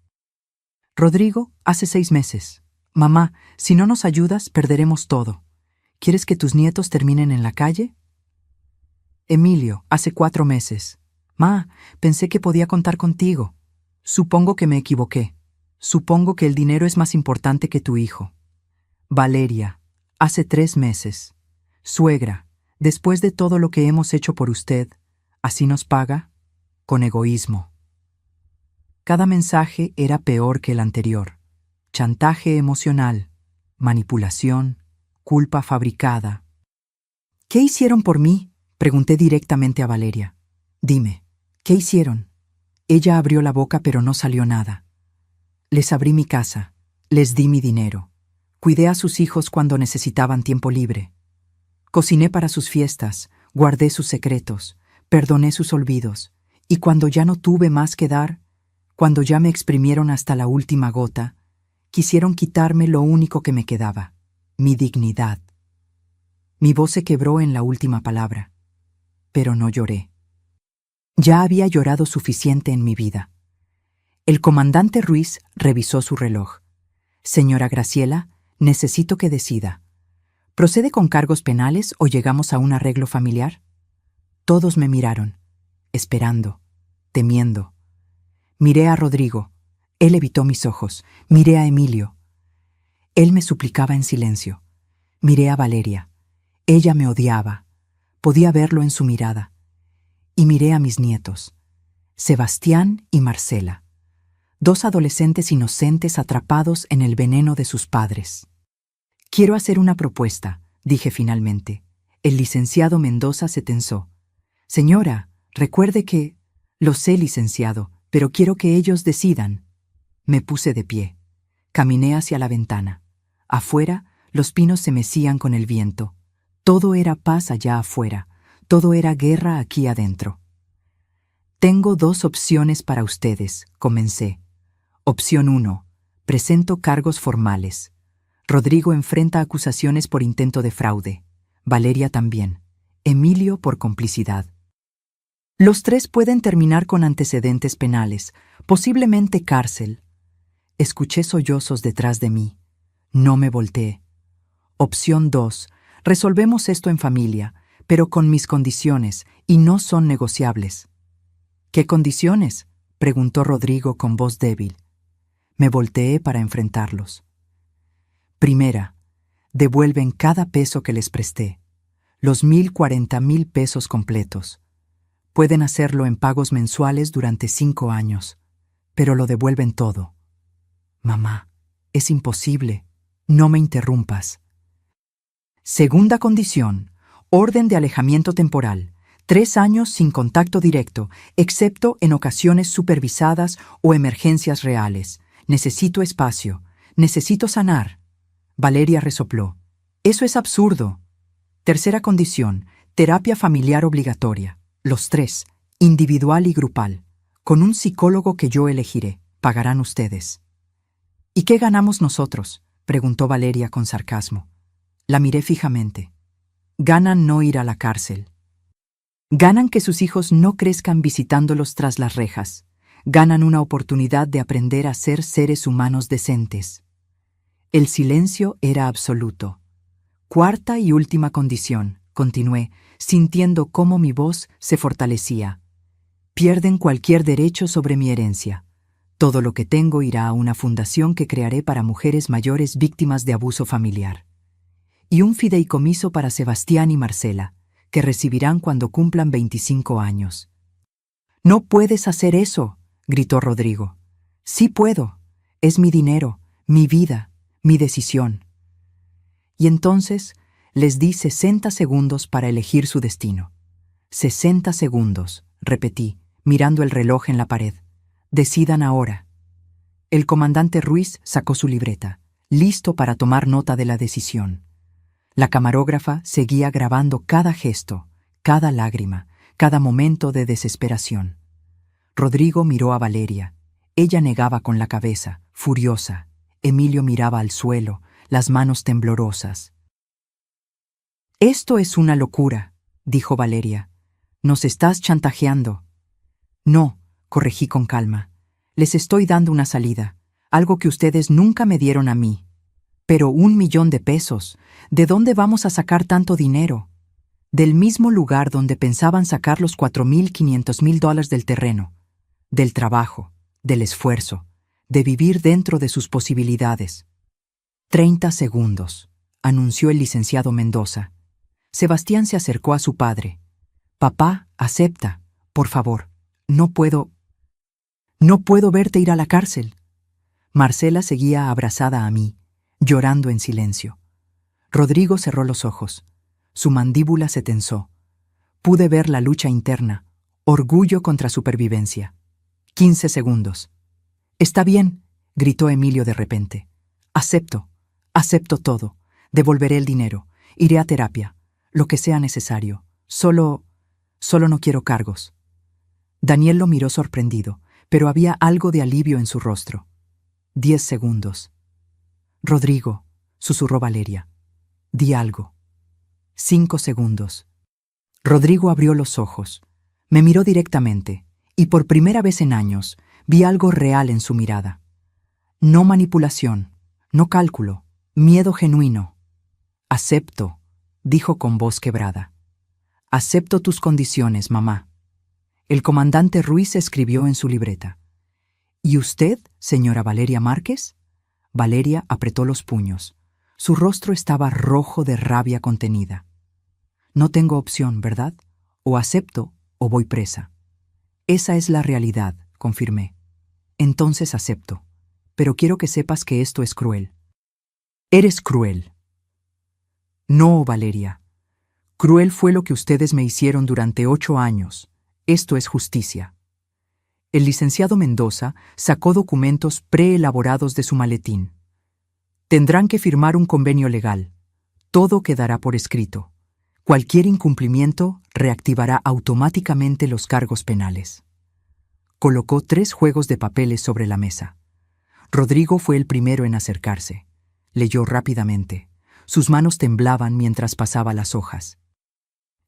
Rodrigo, hace 6 meses. Mamá, si no nos ayudas, perderemos todo. ¿Quieres que tus nietos terminen en la calle? Emilio, hace 4 meses. Ma, pensé que podía contar contigo. Supongo que me equivoqué. Supongo que el dinero es más importante que tu hijo. Valeria, hace 3 meses. Suegra, después de todo lo que hemos hecho por usted, ¿así nos paga? Con egoísmo. Cada mensaje era peor que el anterior. Chantaje emocional, manipulación, culpa fabricada. ¿Qué hicieron por mí?, pregunté directamente a Valeria. Dime, ¿qué hicieron? Ella abrió la boca pero no salió nada. Les abrí mi casa, les di mi dinero. Cuidé a sus hijos cuando necesitaban tiempo libre. Cociné para sus fiestas, guardé sus secretos, perdoné sus olvidos, y cuando ya no tuve más que dar, cuando ya me exprimieron hasta la última gota, quisieron quitarme lo único que me quedaba, mi dignidad. Mi voz se quebró en la última palabra, pero no lloré. Ya había llorado suficiente en mi vida. El comandante Ruiz revisó su reloj. Señora Graciela, necesito que decida. ¿Procede con cargos penales o llegamos a un arreglo familiar? Todos me miraron, esperando, temiendo. Miré a Rodrigo. Él evitó mis ojos. Miré a Emilio. Él me suplicaba en silencio. Miré a Valeria. Ella me odiaba. Podía verlo en su mirada. Y miré a mis nietos, Sebastián y Marcela, 2 adolescentes inocentes atrapados en el veneno de sus padres. Quiero hacer una propuesta, dije finalmente. El licenciado Mendoza se tensó. Señora, recuerde que... Lo sé, licenciado, pero quiero que ellos decidan. Me puse de pie. Caminé hacia la ventana. Afuera, los pinos se mecían con el viento. Todo era paz allá afuera. Todo era guerra aquí adentro. Tengo 2 opciones para ustedes, comencé. Opción 1. Presento cargos formales. Rodrigo enfrenta acusaciones por intento de fraude. Valeria también. Emilio por complicidad. Los 3 pueden terminar con antecedentes penales, posiblemente cárcel. Escuché sollozos detrás de mí. No me volteé. Opción 2. Resolvemos esto en familia, pero con mis condiciones, y no son negociables. ¿Qué condiciones?, preguntó Rodrigo con voz débil. Me volteé para enfrentarlos. Primera, devuelven cada peso que les presté, los 1,040,000 pesos completos. Pueden hacerlo en pagos mensuales durante 5 años, pero lo devuelven todo. Mamá, es imposible. No me interrumpas. Segunda condición, orden de alejamiento temporal. 3 años sin contacto directo, excepto en ocasiones supervisadas o emergencias reales. Necesito espacio. Necesito sanar. Valeria resopló. Eso es absurdo. Tercera condición, terapia familiar obligatoria. Los 3, individual y grupal, con un psicólogo que yo elegiré. Pagarán ustedes. ¿Y qué ganamos nosotros?, preguntó Valeria con sarcasmo. La miré fijamente. Ganan no ir a la cárcel. Ganan que sus hijos no crezcan visitándolos tras las rejas. Ganan una oportunidad de aprender a ser seres humanos decentes. El silencio era absoluto. Cuarta y última condición, continué, sintiendo cómo mi voz se fortalecía. Pierden cualquier derecho sobre mi herencia. Todo lo que tengo irá a una fundación que crearé para mujeres mayores víctimas de abuso familiar. Y un fideicomiso para Sebastián y Marcela, que recibirán cuando cumplan 25 años. «No puedes hacer eso», gritó Rodrigo. «Sí puedo. Es mi dinero, mi vida, mi decisión». Y entonces les di 60 segundos para elegir su destino. 60 segundos, repetí, mirando el reloj en la pared. Decidan ahora. El comandante Ruiz sacó su libreta, listo para tomar nota de la decisión. La camarógrafa seguía grabando cada gesto, cada lágrima, cada momento de desesperación. Rodrigo miró a Valeria. Ella negaba con la cabeza, furiosa. Emilio miraba al suelo, las manos temblorosas. «Esto es una locura», dijo Valeria. «Nos estás chantajeando». «No», corregí con calma. «Les estoy dando una salida, algo que ustedes nunca me dieron a mí». «Pero 1 millón de pesos. ¿De dónde vamos a sacar tanto dinero?» «Del mismo lugar donde pensaban sacar los $4.500.000 del terreno, del trabajo, del esfuerzo, de vivir dentro de sus posibilidades». 30 segundos, anunció el licenciado Mendoza. Sebastián se acercó a su padre. «Papá, acepta, por favor. No puedo verte ir a la cárcel». Marcela seguía abrazada a mí, llorando en silencio. Rodrigo cerró los ojos. Su mandíbula se tensó. Pude ver la lucha interna, orgullo contra supervivencia. 15 segundos. «Está bien», gritó Emilio de repente. Acepto todo. Devolveré el dinero. Iré a terapia. Lo que sea necesario. Solo no quiero cargos». Daniel lo miró sorprendido, pero había algo de alivio en su rostro. 10 segundos. «Rodrigo», susurró Valeria. «Di algo». 5 segundos. Rodrigo abrió los ojos. Me miró directamente, y por primera vez en años vi algo real en su mirada. No manipulación, no cálculo, miedo genuino. «Acepto», dijo con voz quebrada. «Acepto tus condiciones, mamá». El comandante Ruiz escribió en su libreta. «¿Y usted, señora Valeria Márquez?» Valeria apretó los puños. Su rostro estaba rojo de rabia contenida. «No tengo opción, ¿verdad? O acepto o voy presa». «Esa es la realidad», confirmé. «Entonces acepto. Pero quiero que sepas que esto es cruel». «Eres cruel». «No, Valeria. Cruel fue lo que ustedes me hicieron durante 8 años. Esto es justicia». El licenciado Mendoza sacó documentos preelaborados de su maletín. «Tendrán que firmar un convenio legal. Todo quedará por escrito. Cualquier incumplimiento reactivará automáticamente los cargos penales». Colocó 3 juegos de papeles sobre la mesa. Rodrigo fue el primero en acercarse. Leyó rápidamente. Sus manos temblaban mientras pasaba las hojas.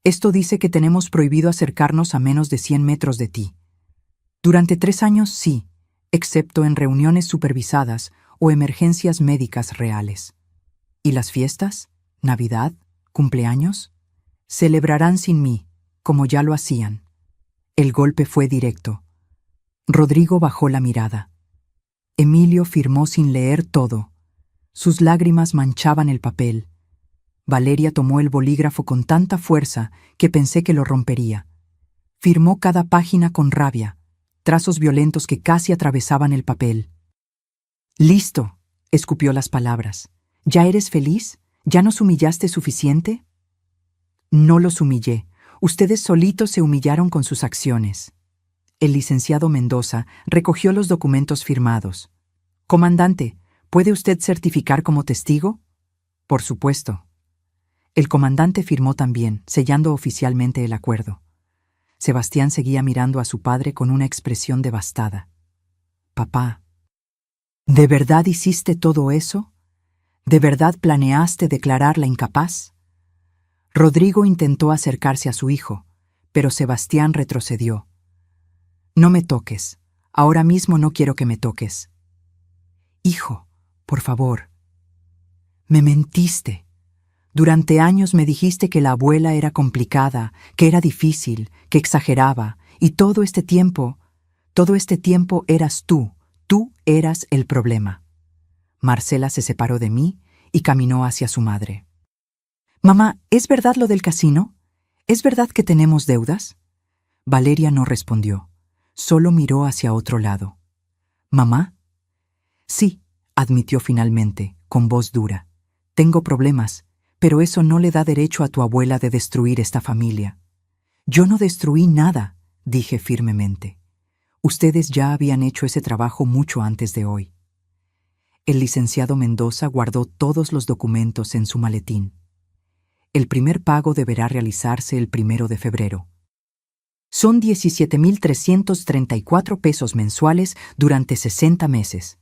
«Esto dice que tenemos prohibido acercarnos a menos de 100 metros de ti. Durante 3 años sí, excepto en reuniones supervisadas o emergencias médicas reales. ¿Y las fiestas? ¿Navidad? ¿Cumpleaños? Celebrarán sin mí, como ya lo hacían». El golpe fue directo. Rodrigo bajó la mirada. Emilio firmó sin leer todo. Sus lágrimas manchaban el papel. Valeria tomó el bolígrafo con tanta fuerza que pensé que lo rompería. Firmó cada página con rabia, trazos violentos que casi atravesaban el papel. «Listo», escupió las palabras. «¿Ya eres feliz? ¿Ya nos humillaste suficiente?» «No los humillé. Ustedes solitos se humillaron con sus acciones». El licenciado Mendoza recogió los documentos firmados. «Comandante, ¿puede usted certificar como testigo?» «Por supuesto». El comandante firmó también, sellando oficialmente el acuerdo. Sebastián seguía mirando a su padre con una expresión devastada. «Papá, ¿de verdad hiciste todo eso? ¿De verdad planeaste declararla incapaz?» Rodrigo intentó acercarse a su hijo, pero Sebastián retrocedió. «No me toques. Ahora mismo no quiero que me toques». «Hijo, por favor». «Me mentiste. Durante años me dijiste que la abuela era complicada, que era difícil, que exageraba, y todo este tiempo eras tú eras el problema. Marcela se separó de mí y caminó hacia su madre. Mamá, ¿es verdad lo del casino? ¿Es verdad que tenemos deudas? Valeria no respondió, solo miró hacia otro lado. ¿Mamá? Sí, admitió finalmente, con voz dura. Tengo problemas, pero eso no le da derecho a tu abuela de destruir esta familia. Yo no destruí nada, dije firmemente. Ustedes ya habían hecho ese trabajo mucho antes de hoy. El licenciado Mendoza guardó todos los documentos en su maletín. El primer pago deberá realizarse el 1 de febrero. Son 17,334 pesos mensuales durante 60 meses.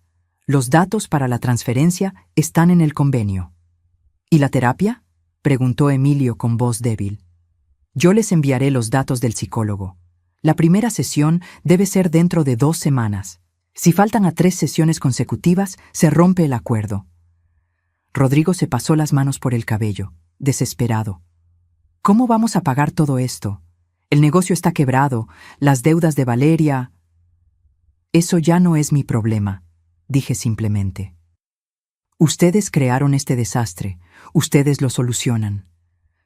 Los datos para la transferencia están en el convenio. ¿Y la terapia?, preguntó Emilio con voz débil. Yo les enviaré los datos del psicólogo. La primera sesión debe ser dentro de 2 semanas. Si faltan a 3 sesiones consecutivas, se rompe el acuerdo. Rodrigo se pasó las manos por el cabello, desesperado. ¿Cómo vamos a pagar todo esto? El negocio está quebrado, las deudas de Valeria... Eso ya no es mi problema, dije simplemente. Ustedes crearon este desastre, ustedes lo solucionan.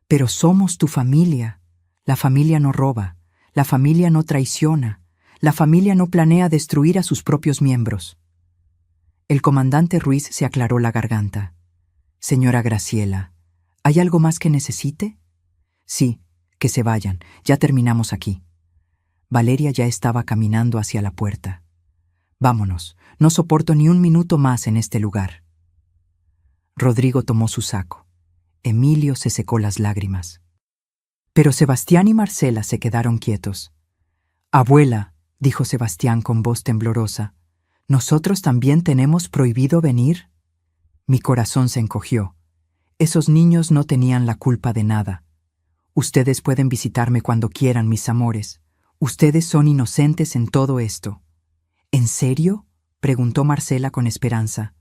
Pero somos tu familia. La familia no roba, la familia no traiciona, la familia no planea destruir a sus propios miembros. El comandante Ruiz se aclaró la garganta. Señora Graciela, ¿hay algo más que necesite? Sí, que se vayan, ya terminamos aquí. Valeria ya estaba caminando hacia la puerta. Vámonos, no soporto ni un minuto más en este lugar. Rodrigo tomó su saco. Emilio se secó las lágrimas. Pero Sebastián y Marcela se quedaron quietos. Abuela, dijo Sebastián con voz temblorosa, ¿nosotros también tenemos prohibido venir? Mi corazón se encogió. Esos niños no tenían la culpa de nada. Ustedes pueden visitarme cuando quieran, mis amores. Ustedes son inocentes en todo esto. ¿En serio?, preguntó Marcela con esperanza.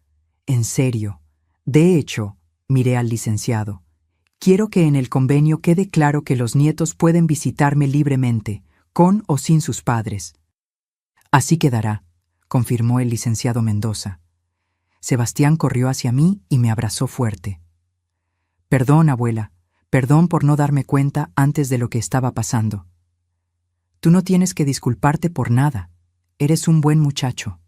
En serio. De hecho, miré al licenciado. Quiero que en el convenio quede claro que los nietos pueden visitarme libremente, con o sin sus padres. Así quedará, confirmó el licenciado Mendoza. Sebastián corrió hacia mí y me abrazó fuerte. Perdón, abuela, perdón por no darme cuenta antes de lo que estaba pasando. Tú no tienes que disculparte por nada. Eres un buen muchacho.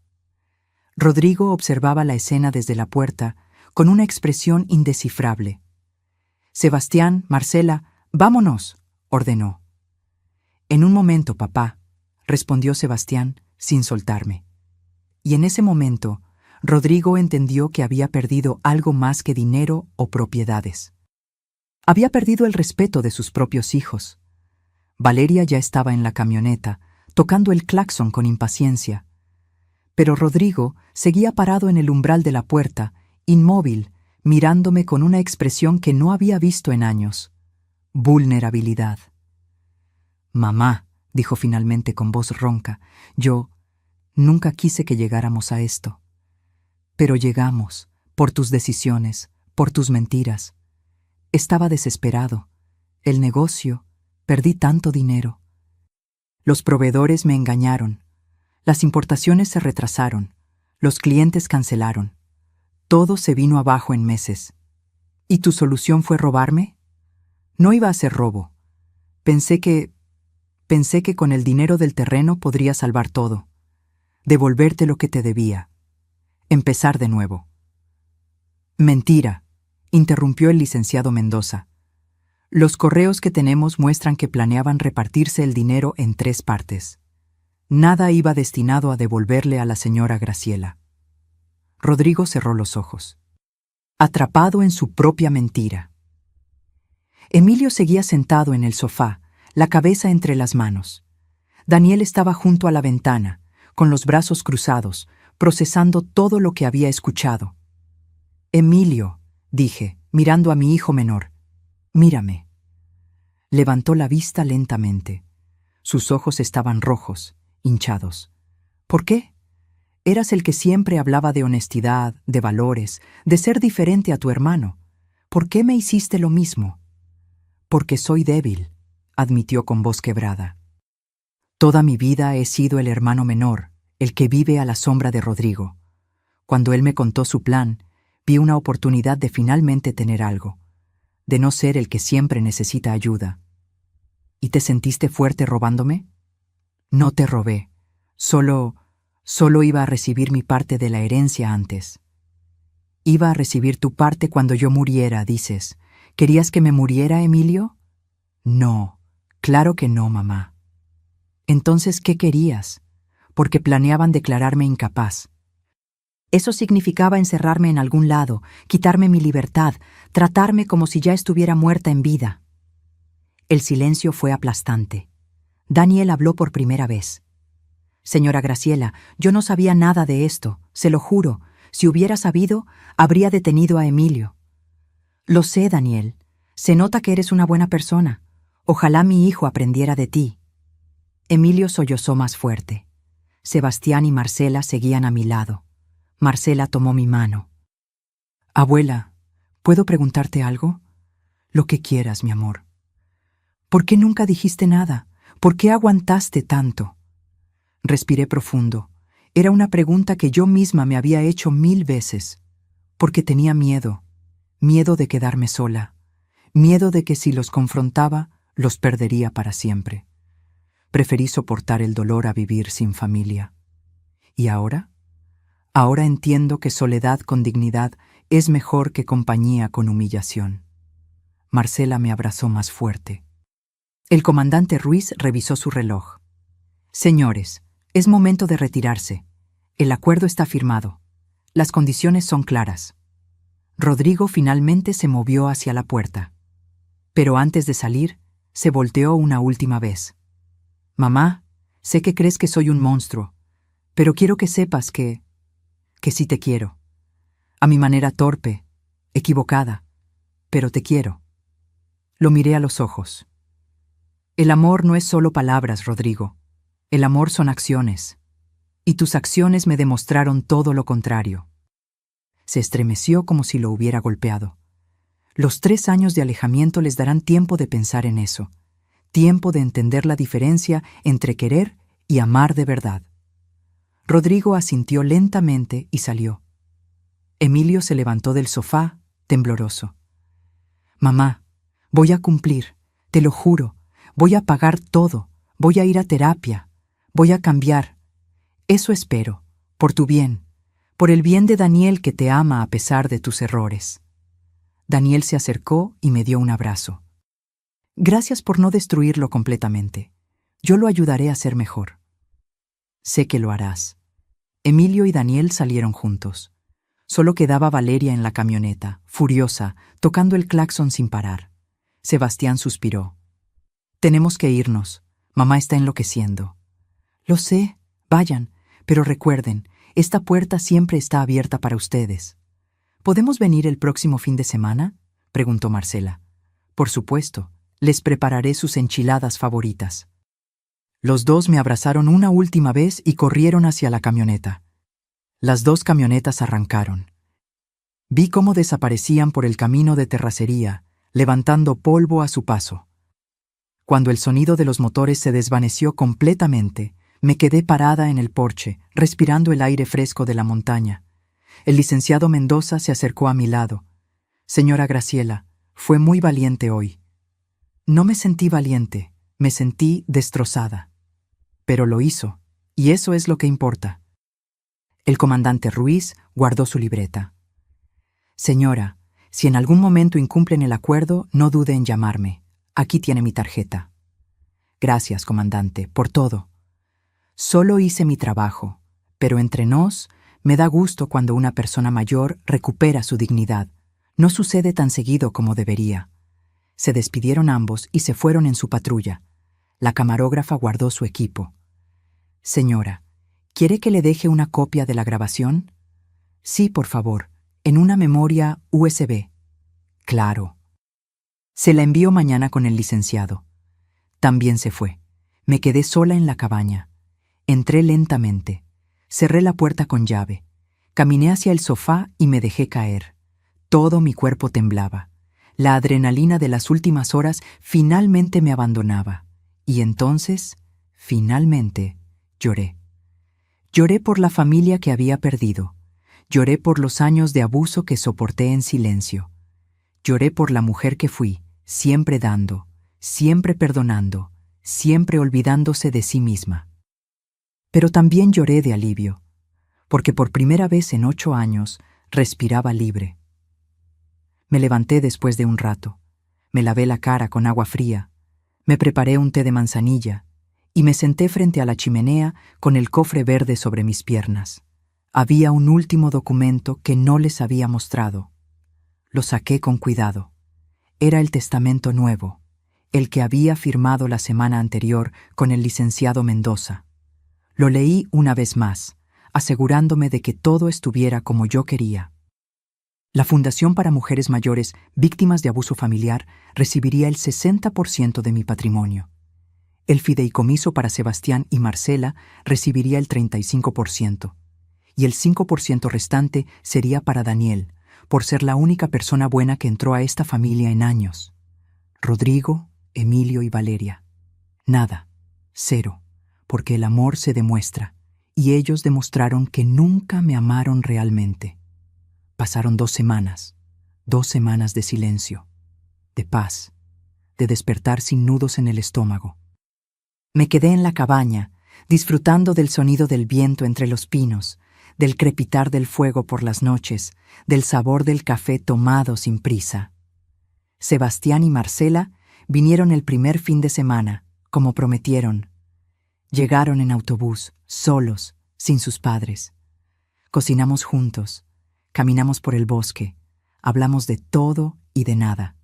Rodrigo observaba la escena desde la puerta con una expresión indescifrable. Sebastián, Marcela, vámonos, ordenó. En un momento, papá, respondió Sebastián sin soltarme. Y en ese momento, Rodrigo entendió que había perdido algo más que dinero o propiedades. Había perdido el respeto de sus propios hijos. Valeria ya estaba en la camioneta, tocando el claxon con impaciencia. Pero Rodrigo seguía parado en el umbral de la puerta, inmóvil, mirándome con una expresión que no había visto en años. Vulnerabilidad. Mamá, dijo finalmente con voz ronca, yo nunca quise que llegáramos a esto. Pero llegamos, por tus decisiones, por tus mentiras. Estaba desesperado. El negocio, perdí tanto dinero. Los proveedores me engañaron. Las importaciones se retrasaron. Los clientes cancelaron. Todo se vino abajo en meses. ¿Y tu solución fue robarme? No iba a ser robo. Pensé que con el dinero del terreno podría salvar todo. Devolverte lo que te debía. Empezar de nuevo. Mentira, interrumpió el licenciado Mendoza. Los correos que tenemos muestran que planeaban repartirse el dinero en 3 partes. Nada iba destinado a devolverle a la señora Graciela. Rodrigo cerró los ojos, atrapado en su propia mentira. Emilio seguía sentado en el sofá, la cabeza entre las manos. Daniel estaba junto a la ventana, con los brazos cruzados, procesando todo lo que había escuchado. Emilio, dije, mirando a mi hijo menor, mírame. Levantó la vista lentamente. Sus ojos estaban rojos, hinchados. ¿Por qué? Eras el que siempre hablaba de honestidad, de valores, de ser diferente a tu hermano. ¿Por qué me hiciste lo mismo? Porque soy débil, admitió con voz quebrada. Toda mi vida he sido el hermano menor, el que vive a la sombra de Rodrigo. Cuando él me contó su plan, vi una oportunidad de finalmente tener algo, de no ser el que siempre necesita ayuda. ¿Y te sentiste fuerte robándome? No te robé. Solo iba a recibir mi parte de la herencia antes. Iba a recibir tu parte cuando yo muriera, dices. ¿Querías que me muriera, Emilio? No, claro que no, mamá. Entonces, ¿qué querías? Porque planeaban declararme incapaz. Eso significaba encerrarme en algún lado, quitarme mi libertad, tratarme como si ya estuviera muerta en vida. El silencio fue aplastante. Daniel habló por primera vez. Señora Graciela, yo no sabía nada de esto, se lo juro. Si hubiera sabido, habría detenido a Emilio. Lo sé, Daniel. Se nota que eres una buena persona. Ojalá mi hijo aprendiera de ti. Emilio sollozó más fuerte. Sebastián y Marcela seguían a mi lado. Marcela tomó mi mano. Abuela, ¿puedo preguntarte algo? Lo que quieras, mi amor. ¿Por qué nunca dijiste nada? ¿Por qué aguantaste tanto? Respiré profundo. Era una pregunta que yo misma me había hecho 1000 veces. Porque tenía miedo. Miedo de quedarme sola. Miedo de que si los confrontaba, los perdería para siempre. Preferí soportar el dolor a vivir sin familia. ¿Y ahora? Ahora entiendo que soledad con dignidad es mejor que compañía con humillación. Marcela me abrazó más fuerte. El comandante Ruiz revisó su reloj. Señores, es momento de retirarse. El acuerdo está firmado. Las condiciones son claras. Rodrigo finalmente se movió hacia la puerta. Pero antes de salir, se volteó una última vez. Mamá, sé que crees que soy un monstruo, pero quiero que sepas que sí te quiero. A mi manera torpe, equivocada, pero te quiero. Lo miré a los ojos. El amor no es solo palabras, Rodrigo. El amor son acciones. Y tus acciones me demostraron todo lo contrario. Se estremeció como si lo hubiera golpeado. Los 3 años de alejamiento les darán tiempo de pensar en eso, tiempo de entender la diferencia entre querer y amar de verdad. Rodrigo asintió lentamente y salió. Emilio se levantó del sofá, tembloroso. Mamá, voy a cumplir, te lo juro, voy a pagar todo, voy a ir a terapia, voy a cambiar. Eso espero, por tu bien, por el bien de Daniel que te ama a pesar de tus errores. Daniel se acercó y me dio un abrazo. Gracias por no destruirlo completamente. Yo lo ayudaré a ser mejor. Sé que lo harás. Emilio y Daniel salieron juntos. Solo quedaba Valeria en la camioneta, furiosa, tocando el claxon sin parar. Sebastián suspiró. Tenemos que irnos. Mamá está enloqueciendo. Lo sé, vayan, pero recuerden, esta puerta siempre está abierta para ustedes. ¿Podemos venir el próximo fin de semana?, preguntó Marcela. Por supuesto, les prepararé sus enchiladas favoritas. Los dos me abrazaron una última vez y corrieron hacia la camioneta. Las 2 camionetas arrancaron. Vi cómo desaparecían por el camino de terracería, levantando polvo a su paso. Cuando el sonido de los motores se desvaneció completamente, me quedé parada en el porche, respirando el aire fresco de la montaña. El licenciado Mendoza se acercó a mi lado. Señora Graciela, fue muy valiente hoy. No me sentí valiente, me sentí destrozada. Pero lo hizo, y eso es lo que importa. El comandante Ruiz guardó su libreta. Señora, si en algún momento incumplen el acuerdo, no dude en llamarme. Aquí tiene mi tarjeta. Gracias, comandante, por todo. Solo hice mi trabajo, pero entre nos, me da gusto cuando una persona mayor recupera su dignidad. No sucede tan seguido como debería. Se despidieron ambos y se fueron en su patrulla. La camarógrafa guardó su equipo. Señora, ¿quiere que le deje una copia de la grabación? Sí, por favor, en una memoria USB. Claro. Se la envío mañana con el licenciado. También se fue. Me quedé sola en la cabaña. Entré lentamente. Cerré la puerta con llave. Caminé hacia el sofá y me dejé caer. Todo mi cuerpo temblaba. La adrenalina de las últimas horas finalmente me abandonaba. Y entonces, finalmente, lloré. Lloré por la familia que había perdido. Lloré por los años de abuso que soporté en silencio. Lloré por la mujer que fui, siempre dando, siempre perdonando, siempre olvidándose de sí misma. Pero también lloré de alivio, porque por primera vez en 8 años respiraba libre. Me levanté después de un rato, me lavé la cara con agua fría, me preparé un té de manzanilla y me senté frente a la chimenea con el cofre verde sobre mis piernas. Había un último documento que no les había mostrado. Lo saqué con cuidado. Era el testamento nuevo, el que había firmado la semana anterior con el licenciado Mendoza. Lo leí una vez más, asegurándome de que todo estuviera como yo quería. La Fundación para Mujeres Mayores Víctimas de Abuso Familiar recibiría el 60% de mi patrimonio. El fideicomiso para Sebastián y Marcela recibiría el 35%, y el 5% restante sería para Daniel, por ser la única persona buena que entró a esta familia en años. Rodrigo, Emilio y Valeria. Nada, cero, porque el amor se demuestra, y ellos demostraron que nunca me amaron realmente. Pasaron 2 semanas, 2 semanas de silencio, de paz, de despertar sin nudos en el estómago. Me quedé en la cabaña, disfrutando del sonido del viento entre los pinos, del crepitar del fuego por las noches, del sabor del café tomado sin prisa. Sebastián y Marcela vinieron el primer fin de semana, como prometieron. Llegaron en autobús, solos, sin sus padres. Cocinamos juntos, caminamos por el bosque, hablamos de todo y de nada.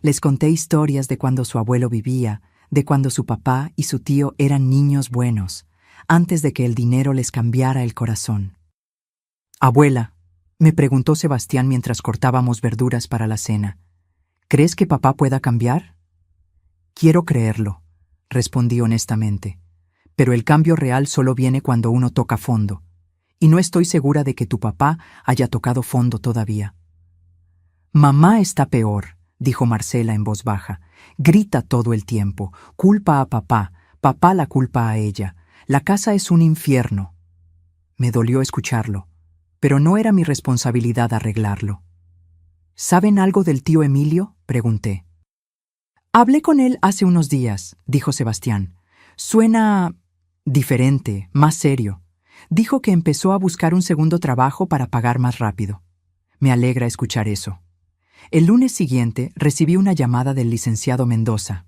Les conté historias de cuando su abuelo vivía, de cuando su papá y su tío eran niños buenos, antes de que el dinero les cambiara el corazón. «Abuela», me preguntó Sebastián mientras cortábamos verduras para la cena, «¿crees que papá pueda cambiar?» «Quiero creerlo», respondí honestamente, «pero el cambio real solo viene cuando uno toca fondo, y no estoy segura de que tu papá haya tocado fondo todavía». «Mamá está peor», dijo Marcela en voz baja. «Grita todo el tiempo, culpa a papá, papá la culpa a ella. La casa es un infierno». Me dolió escucharlo, pero no era mi responsabilidad arreglarlo. «¿Saben algo del tío Emilio?», pregunté. «Hablé con él hace unos días», dijo Sebastián. «Suena diferente, más serio. Dijo que empezó a buscar un segundo trabajo para pagar más rápido. Me alegra escuchar eso». El lunes siguiente recibí una llamada del licenciado Mendoza.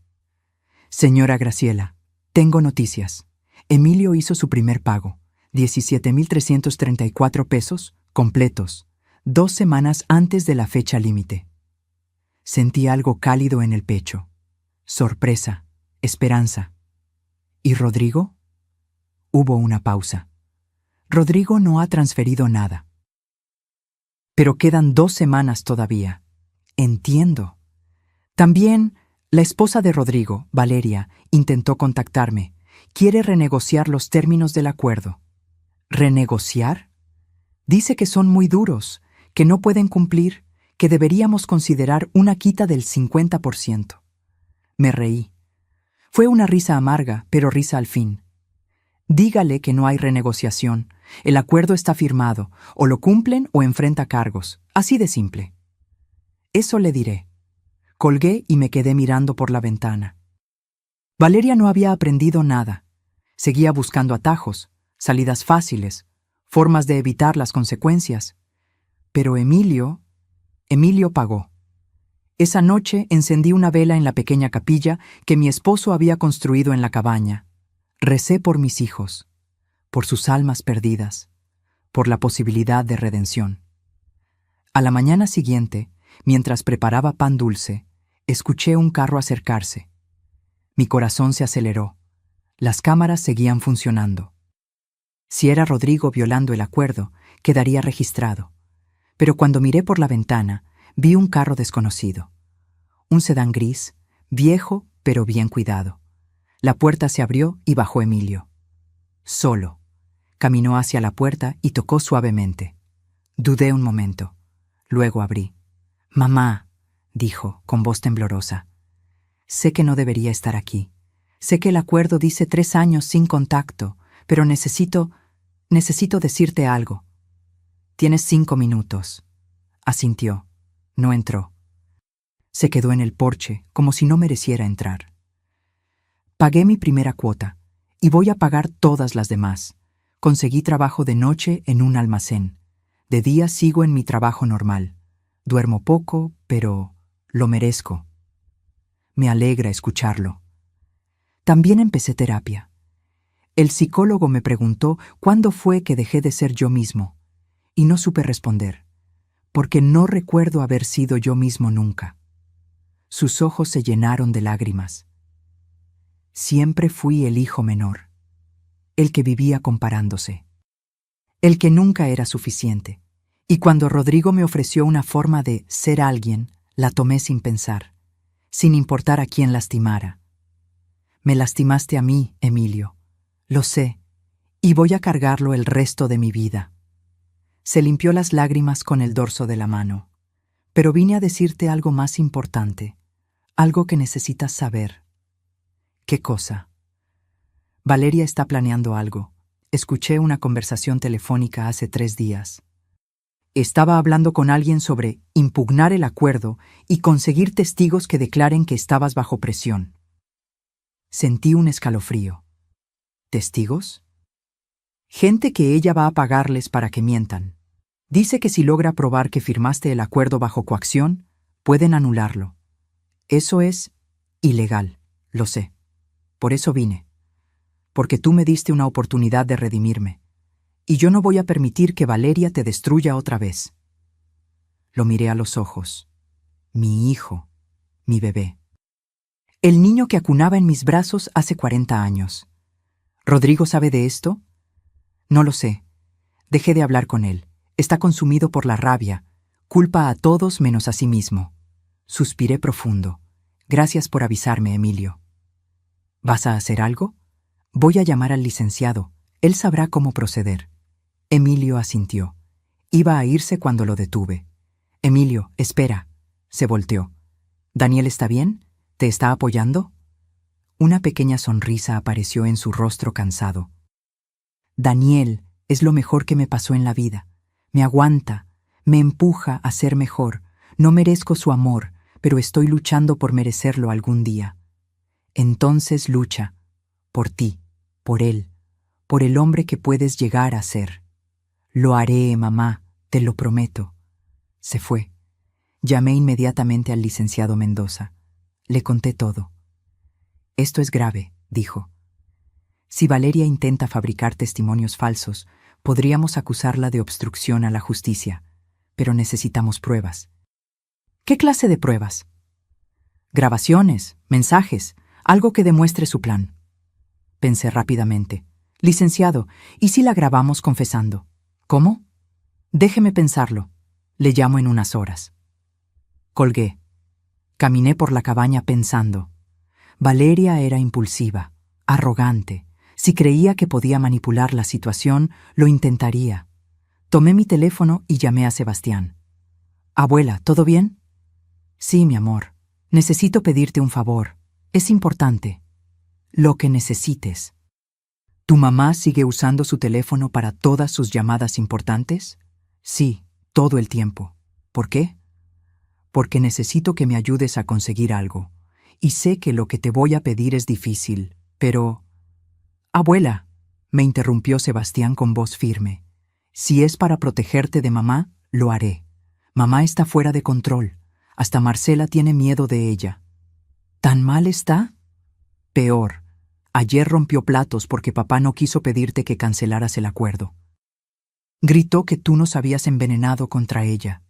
«Señora Graciela, tengo noticias. Emilio hizo su primer pago, 17,334 pesos, completos, 2 semanas antes de la fecha límite». Sentí algo cálido en el pecho. Sorpresa, esperanza. ¿Y Rodrigo? Hubo una pausa. Rodrigo no ha transferido nada. Pero quedan 2 semanas todavía. Entiendo. También, la esposa de Rodrigo, Valeria, intentó contactarme. Quiere renegociar los términos del acuerdo. ¿Renegociar? Dice que son muy duros, que no pueden cumplir, que deberíamos considerar una quita del 50%. Me reí. Fue una risa amarga, pero risa al fin. Dígale que no hay renegociación. El acuerdo está firmado. O lo cumplen o enfrenta cargos. Así de simple. Eso le diré. Colgué y me quedé mirando por la ventana. Valeria no había aprendido nada. Seguía buscando atajos, salidas fáciles, formas de evitar las consecuencias. Pero Emilio pagó. Esa noche encendí una vela en la pequeña capilla que mi esposo había construido en la cabaña. Recé por mis hijos, por sus almas perdidas, por la posibilidad de redención. A la mañana siguiente, mientras preparaba pan dulce, escuché un carro acercarse. Mi corazón se aceleró. Las cámaras seguían funcionando. Si era Rodrigo violando el acuerdo, quedaría registrado. Pero cuando miré por la ventana, vi un carro desconocido. Un sedán gris, viejo pero bien cuidado. La puerta se abrió y bajó Emilio. Solo. Caminó hacia la puerta y tocó suavemente. Dudé un momento. Luego abrí. «Mamá», dijo, con voz temblorosa. Sé que no debería estar aquí. Sé que el acuerdo dice 3 años sin contacto, pero necesito decirte algo. Tienes 5 minutos. Asintió. No entró. Se quedó en el porche, como si no mereciera entrar. Pagué mi primera cuota, y voy a pagar todas las demás. Conseguí trabajo de noche en un almacén. De día sigo en mi trabajo normal. Duermo poco, pero lo merezco. Me alegra escucharlo. También empecé terapia. El psicólogo me preguntó cuándo fue que dejé de ser yo mismo, y no supe responder, porque no recuerdo haber sido yo mismo nunca. Sus ojos se llenaron de lágrimas. Siempre fui el hijo menor, el que vivía comparándose, el que nunca era suficiente, y cuando Rodrigo me ofreció una forma de ser alguien, la tomé sin pensar, sin importar a quién lastimara. Me lastimaste a mí, Emilio, lo sé, y voy a cargarlo el resto de mi vida. Se limpió las lágrimas con el dorso de la mano. Pero vine a decirte algo más importante, algo que necesitas saber. ¿Qué cosa? Valeria está planeando algo. Escuché una conversación telefónica hace 3 días. Estaba hablando con alguien sobre impugnar el acuerdo y conseguir testigos que declaren que estabas bajo presión. Sentí un escalofrío. ¿Testigos? Gente que ella va a pagarles para que mientan. Dice que si logra probar que firmaste el acuerdo bajo coacción, pueden anularlo. Eso es ilegal, lo sé. Por eso vine. Porque tú me diste una oportunidad de redimirme. Y yo no voy a permitir que Valeria te destruya otra vez. Lo miré a los ojos. Mi hijo, mi bebé. El niño que acunaba en mis brazos hace 40 años. ¿Rodrigo sabe de esto? No lo sé. Dejé de hablar con él. Está consumido por la rabia. Culpa a todos menos a sí mismo. Suspiré profundo. Gracias por avisarme, Emilio. ¿Vas a hacer algo? Voy a llamar al licenciado. Él sabrá cómo proceder. Emilio asintió. Iba a irse cuando lo detuve. Emilio, espera. Se volteó. ¿Daniel está bien? ¿Te está apoyando? Una pequeña sonrisa apareció en su rostro cansado. Daniel es lo mejor que me pasó en la vida. Me aguanta, me empuja a ser mejor. No merezco su amor, pero estoy luchando por merecerlo algún día. Entonces lucha. Por ti, por él, por el hombre que puedes llegar a ser. Lo haré, mamá, te lo prometo. Se fue. Llamé inmediatamente al licenciado Mendoza. Le conté todo. Esto es grave, dijo. Si Valeria intenta fabricar testimonios falsos, podríamos acusarla de obstrucción a la justicia, pero necesitamos pruebas. ¿Qué clase de pruebas? Grabaciones, mensajes, algo que demuestre su plan. Pensé rápidamente. Licenciado, ¿y si la grabamos confesando? ¿Cómo? Déjeme pensarlo. Le llamo en unas horas. Colgué. Caminé por la cabaña pensando. Valeria era impulsiva, arrogante. Si creía que podía manipular la situación, lo intentaría. Tomé mi teléfono y llamé a Sebastián. Abuela, ¿todo bien? Sí, mi amor. Necesito pedirte un favor. Es importante. Lo que necesites. ¿Tu mamá sigue usando su teléfono para todas sus llamadas importantes? Sí, todo el tiempo. ¿Por qué? Porque necesito que me ayudes a conseguir algo. Y sé que lo que te voy a pedir es difícil, pero... Abuela, me interrumpió Sebastián con voz firme. Si es para protegerte de mamá, lo haré. Mamá está fuera de control. Hasta Marcela tiene miedo de ella. ¿Tan mal está? Peor. Ayer rompió platos porque papá no quiso pedirte que cancelaras el acuerdo. Gritó que tú nos habías envenenado contra ella.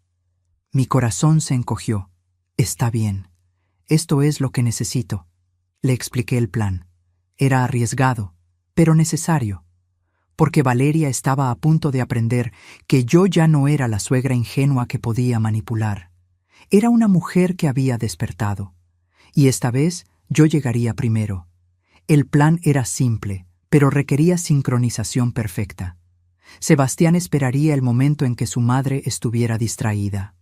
Mi corazón se encogió. Está bien. Esto es lo que necesito. Le expliqué el plan. Era arriesgado, pero necesario, porque Valeria estaba a punto de aprender que yo ya no era la suegra ingenua que podía manipular. Era una mujer que había despertado. Y esta vez yo llegaría primero. El plan era simple, pero requería sincronización perfecta. Sebastián esperaría el momento en que su madre estuviera distraída.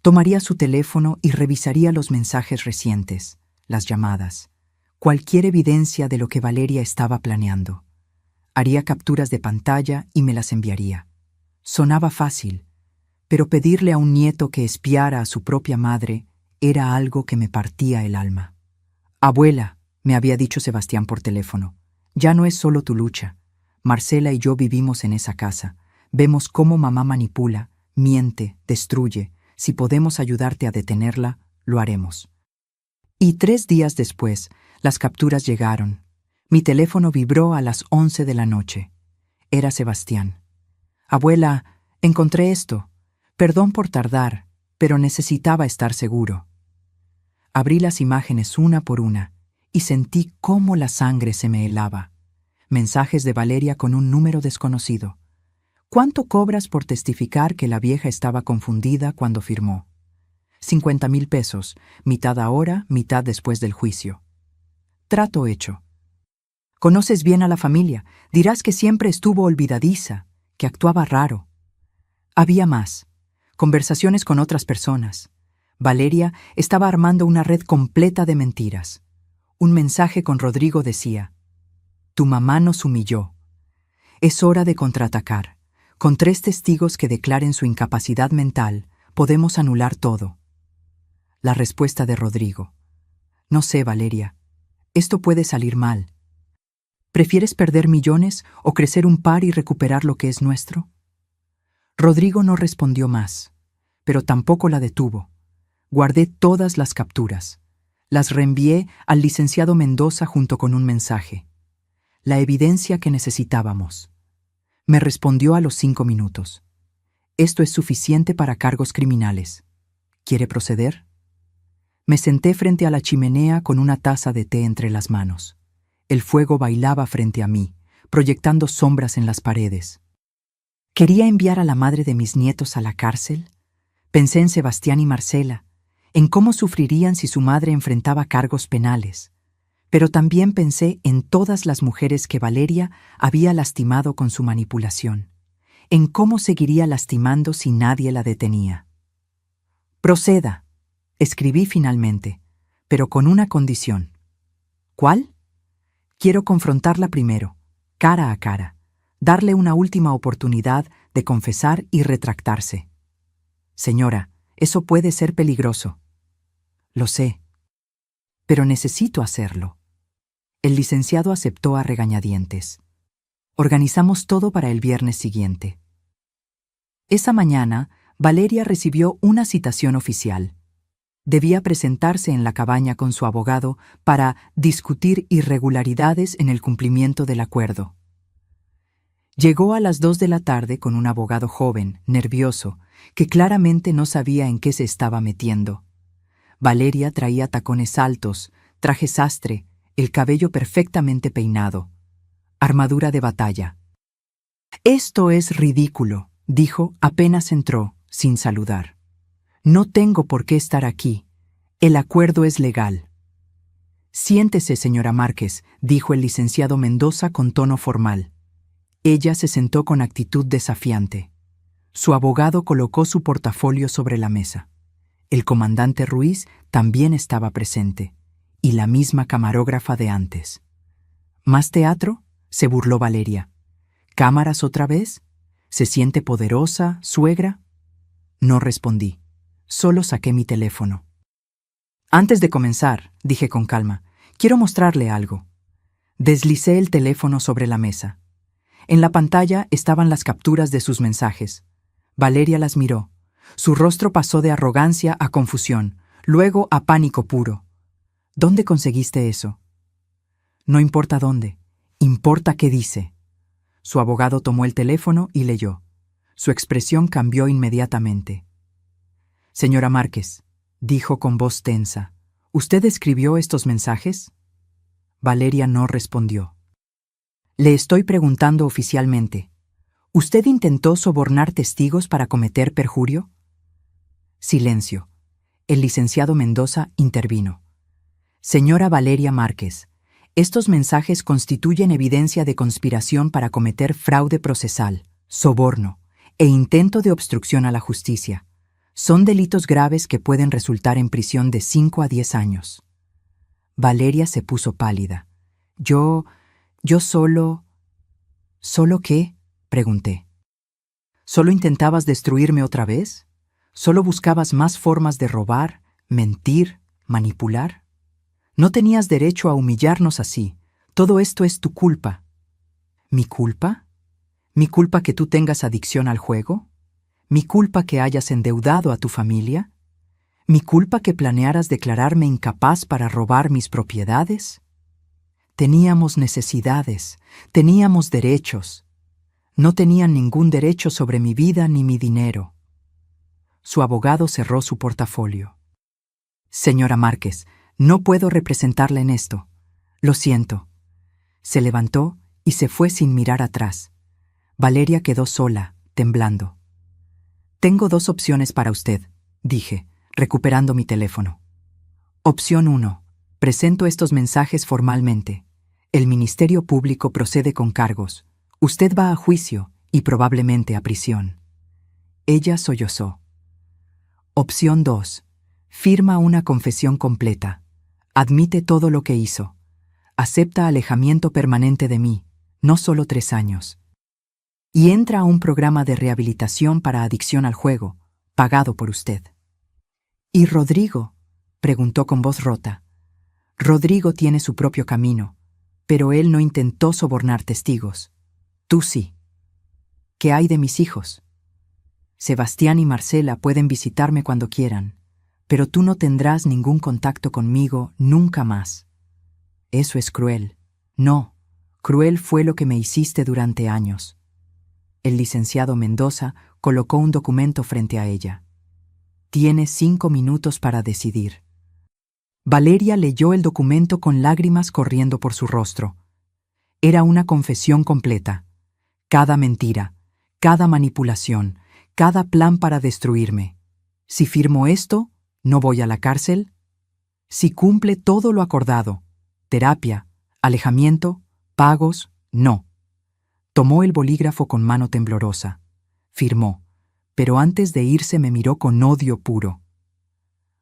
Tomaría su teléfono y revisaría los mensajes recientes, las llamadas, cualquier evidencia de lo que Valeria estaba planeando. Haría capturas de pantalla y me las enviaría. Sonaba fácil, pero pedirle a un nieto que espiara a su propia madre era algo que me partía el alma. «Abuela», me había dicho Sebastián por teléfono, «ya no es solo tu lucha. Marcela y yo vivimos en esa casa. Vemos cómo mamá manipula, miente, destruye. Si podemos ayudarte a detenerla, lo haremos». Y 3 días después, las capturas llegaron. Mi teléfono vibró a las 11 de la noche. Era Sebastián. «Abuela, encontré esto. Perdón por tardar, pero necesitaba estar seguro». Abrí las imágenes una por una y sentí cómo la sangre se me helaba. Mensajes de Valeria con un número desconocido. «¿Cuánto cobras por testificar que la vieja estaba confundida cuando firmó?» 50,000 pesos, mitad ahora, mitad después del juicio. Trato hecho. «Conoces bien a la familia, dirás que siempre estuvo olvidadiza, que actuaba raro». Había más. Conversaciones con otras personas. Valeria estaba armando una red completa de mentiras. Un mensaje con Rodrigo decía: «Tu mamá nos humilló. Es hora de contraatacar. Con 3 testigos que declaren su incapacidad mental, podemos anular todo». La respuesta de Rodrigo: «No sé, Valeria. Esto puede salir mal. ¿Prefieres perder millones o crecer un par y recuperar lo que es nuestro?». Rodrigo no respondió más, pero tampoco la detuvo. Guardé todas las capturas. Las reenvié al licenciado Mendoza junto con un mensaje. La evidencia que necesitábamos. Me respondió a los 5 minutos. «Esto es suficiente para cargos criminales. ¿Quiere proceder?». Me senté frente a la chimenea con una taza de té entre las manos. El fuego bailaba frente a mí, proyectando sombras en las paredes. ¿Quería enviar a la madre de mis nietos a la cárcel? Pensé en Sebastián y Marcela, en cómo sufrirían si su madre enfrentaba cargos penales. Pero también pensé en todas las mujeres que Valeria había lastimado con su manipulación, en cómo seguiría lastimando si nadie la detenía. «Proceda», escribí finalmente, pero con una condición. «¿Cuál?». «Quiero confrontarla primero, cara a cara, darle una última oportunidad de confesar y retractarse». «Señora, eso puede ser peligroso». «Lo sé, pero necesito hacerlo». El licenciado aceptó a regañadientes. Organizamos todo para el viernes siguiente. Esa mañana, Valeria recibió una citación oficial. Debía presentarse en la cabaña con su abogado para discutir irregularidades en el cumplimiento del acuerdo. Llegó a las 2 de la tarde con un abogado joven, nervioso, que claramente no sabía en qué se estaba metiendo. Valeria traía tacones altos, traje sastre, el cabello perfectamente peinado, armadura de batalla. «Esto es ridículo», dijo apenas entró, sin saludar. «No tengo por qué estar aquí. El acuerdo es legal». «Siéntese, señora Márquez», dijo el licenciado Mendoza con tono formal. Ella se sentó con actitud desafiante. Su abogado colocó su portafolio sobre la mesa. El comandante Ruiz también estaba presente, y la misma camarógrafa de antes. «¿Más teatro?», se burló Valeria. «¿Cámaras otra vez? ¿Se siente poderosa, suegra?». No respondí. Solo saqué mi teléfono. «Antes de comenzar», dije con calma, «quiero mostrarle algo». Deslicé el teléfono sobre la mesa. En la pantalla estaban las capturas de sus mensajes. Valeria las miró. Su rostro pasó de arrogancia a confusión, luego a pánico puro. «¿Dónde conseguiste eso?». «No importa dónde, importa qué dice». Su abogado tomó el teléfono y leyó. Su expresión cambió inmediatamente. «Señora Márquez», dijo con voz tensa, «¿usted escribió estos mensajes?». Valeria no respondió. «Le estoy preguntando oficialmente. ¿Usted intentó sobornar testigos para cometer perjurio?». Silencio. El licenciado Mendoza intervino. «Señora Valeria Márquez, estos mensajes constituyen evidencia de conspiración para cometer fraude procesal, soborno e intento de obstrucción a la justicia. Son delitos graves que pueden resultar en prisión de 5 a 10 años. Valeria se puso pálida. Yo solo... ¿Solo qué? Pregunté. ¿Solo intentabas destruirme otra vez? ¿Solo buscabas más formas de robar, mentir, manipular? No tenías derecho a humillarnos así. Todo esto es tu culpa. ¿Mi culpa? ¿Mi culpa que tú tengas adicción al juego? ¿Mi culpa que hayas endeudado a tu familia? ¿Mi culpa que planearas declararme incapaz para robar mis propiedades? Teníamos necesidades, teníamos derechos. No tenían ningún derecho sobre mi vida ni mi dinero. Su abogado cerró su portafolio. Señora Márquez, no puedo representarla en esto. Lo siento. Se levantó y se fue sin mirar atrás. Valeria quedó sola, temblando. Tengo 2 opciones para usted, dije, recuperando mi teléfono. Opción 1. Presento estos mensajes formalmente. El Ministerio Público procede con cargos. Usted va a juicio y probablemente a prisión. Ella sollozó. Opción 2. Firma una confesión completa. Admite todo lo que hizo. Acepta alejamiento permanente de mí, no solo 3 años. Y entra a un programa de rehabilitación para adicción al juego, pagado por usted. ¿Y Rodrigo? Preguntó con voz rota. Rodrigo tiene su propio camino, pero él no intentó sobornar testigos. Tú sí. ¿Qué hay de mis hijos? Sebastián y Marcela pueden visitarme cuando quieran, pero tú no tendrás ningún contacto conmigo nunca más. Eso es cruel. No, cruel fue lo que me hiciste durante años. El licenciado Mendoza colocó un documento frente a ella. Tienes 5 minutos para decidir. Valeria leyó el documento con lágrimas corriendo por su rostro. Era una confesión completa. Cada mentira, cada manipulación, cada plan para destruirme. Si firmo esto, ¿no voy a la cárcel? Si cumple todo lo acordado, terapia, alejamiento, pagos, no. Tomó el bolígrafo con mano temblorosa. Firmó, pero antes de irse me miró con odio puro.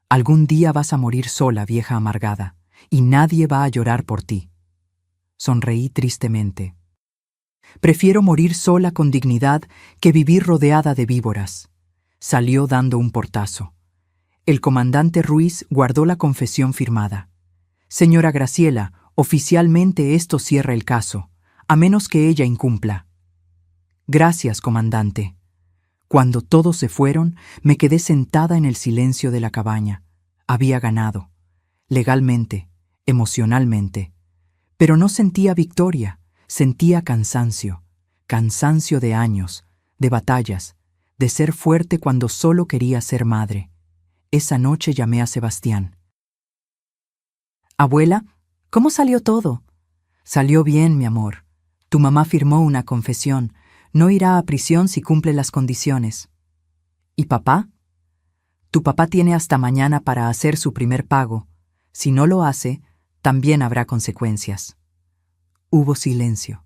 Algún día vas a morir sola, vieja amargada, y nadie va a llorar por ti. Sonreí tristemente. Prefiero morir sola con dignidad que vivir rodeada de víboras. Salió dando un portazo. El comandante Ruiz guardó la confesión firmada. Señora Graciela, oficialmente esto cierra el caso, a menos que ella incumpla. Gracias, comandante. Cuando todos se fueron, me quedé sentada en el silencio de la cabaña. Había ganado. Legalmente, emocionalmente. Pero no sentía victoria, sentía cansancio. Cansancio de años, de batallas, de ser fuerte cuando solo quería ser madre. Esa noche llamé a Sebastián. Abuela, ¿cómo salió todo? Salió bien, mi amor. Tu mamá firmó una confesión. No irá a prisión si cumple las condiciones. ¿Y papá? Tu papá tiene hasta mañana para hacer su primer pago. Si no lo hace, también habrá consecuencias. Hubo silencio.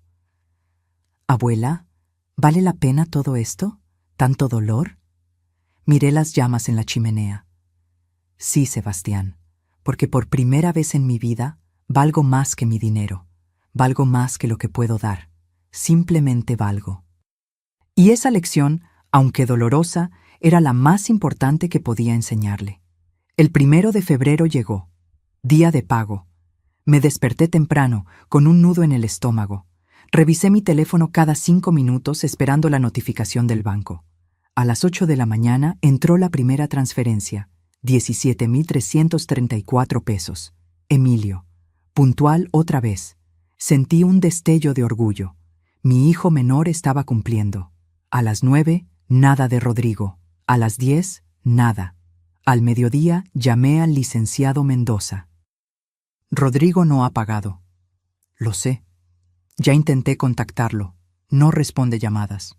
Abuela, ¿vale la pena todo esto? ¿Tanto dolor? Miré las llamas en la chimenea. Sí, Sebastián, porque por primera vez en mi vida valgo más que mi dinero. Valgo más que lo que puedo dar. Simplemente valgo. Y esa lección, aunque dolorosa, era la más importante que podía enseñarle. El 1 de febrero llegó, día de pago. Me desperté temprano, con un nudo en el estómago. Revisé mi teléfono cada 5 minutos esperando la notificación del banco. A las 8 de la mañana entró la primera transferencia, 17,334 pesos. Emilio. Puntual otra vez. Sentí un destello de orgullo. Mi hijo menor estaba cumpliendo. A las 9, nada de Rodrigo. A las 10, nada. Al mediodía llamé al licenciado Mendoza. Rodrigo no ha pagado. Lo sé. Ya intenté contactarlo. No responde llamadas.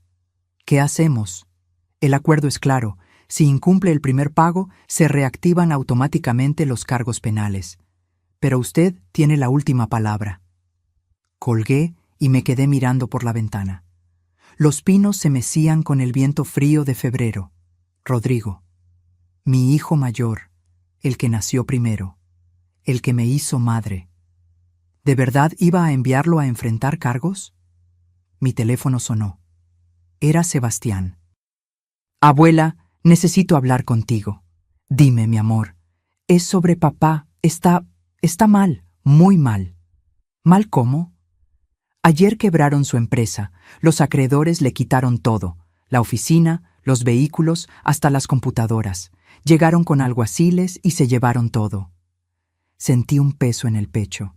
¿Qué hacemos? El acuerdo es claro. Si incumple el primer pago, se reactivan automáticamente los cargos penales. Pero usted tiene la última palabra. Colgué y me quedé mirando por la ventana. Los pinos se mecían con el viento frío de febrero. Rodrigo. Mi hijo mayor, el que nació primero, el que me hizo madre. ¿De verdad iba a enviarlo a enfrentar cargos? Mi teléfono sonó. Era Sebastián. Abuela, necesito hablar contigo. Dime, mi amor. Es sobre papá. Está mal, muy mal. ¿Mal cómo? Ayer quebraron su empresa. Los acreedores le quitaron todo. La oficina, los vehículos, hasta las computadoras. Llegaron con alguaciles y se llevaron todo. Sentí un peso en el pecho.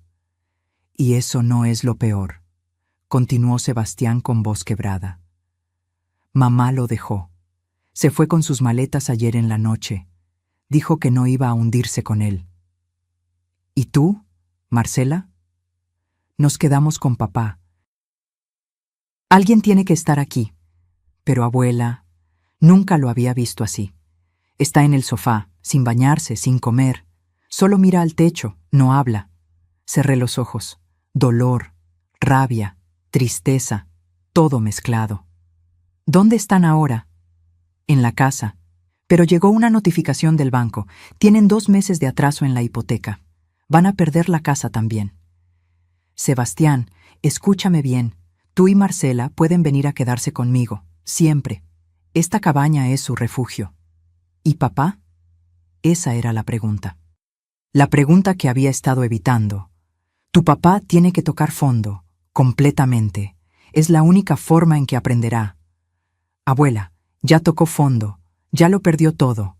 Y eso no es lo peor, continuó Sebastián con voz quebrada. Mamá lo dejó. Se fue con sus maletas ayer en la noche. Dijo que no iba a hundirse con él. ¿Y tú, Marcela? Nos quedamos con papá. Alguien tiene que estar aquí. Pero abuela, nunca lo había visto así. Está en el sofá, sin bañarse, sin comer. Solo mira al techo, no habla. Cerré los ojos. Dolor, rabia, tristeza, todo mezclado. ¿Dónde están ahora? En la casa. Pero llegó una notificación del banco. Tienen 2 meses de atraso en la hipoteca. Van a perder la casa también. Sebastián, escúchame bien. Tú y Marcela pueden venir a quedarse conmigo, siempre. Esta cabaña es su refugio. ¿Y papá? Esa era la pregunta. La pregunta que había estado evitando. Tu papá tiene que tocar fondo, completamente. Es la única forma en que aprenderá. Abuela, ya tocó fondo, ya lo perdió todo.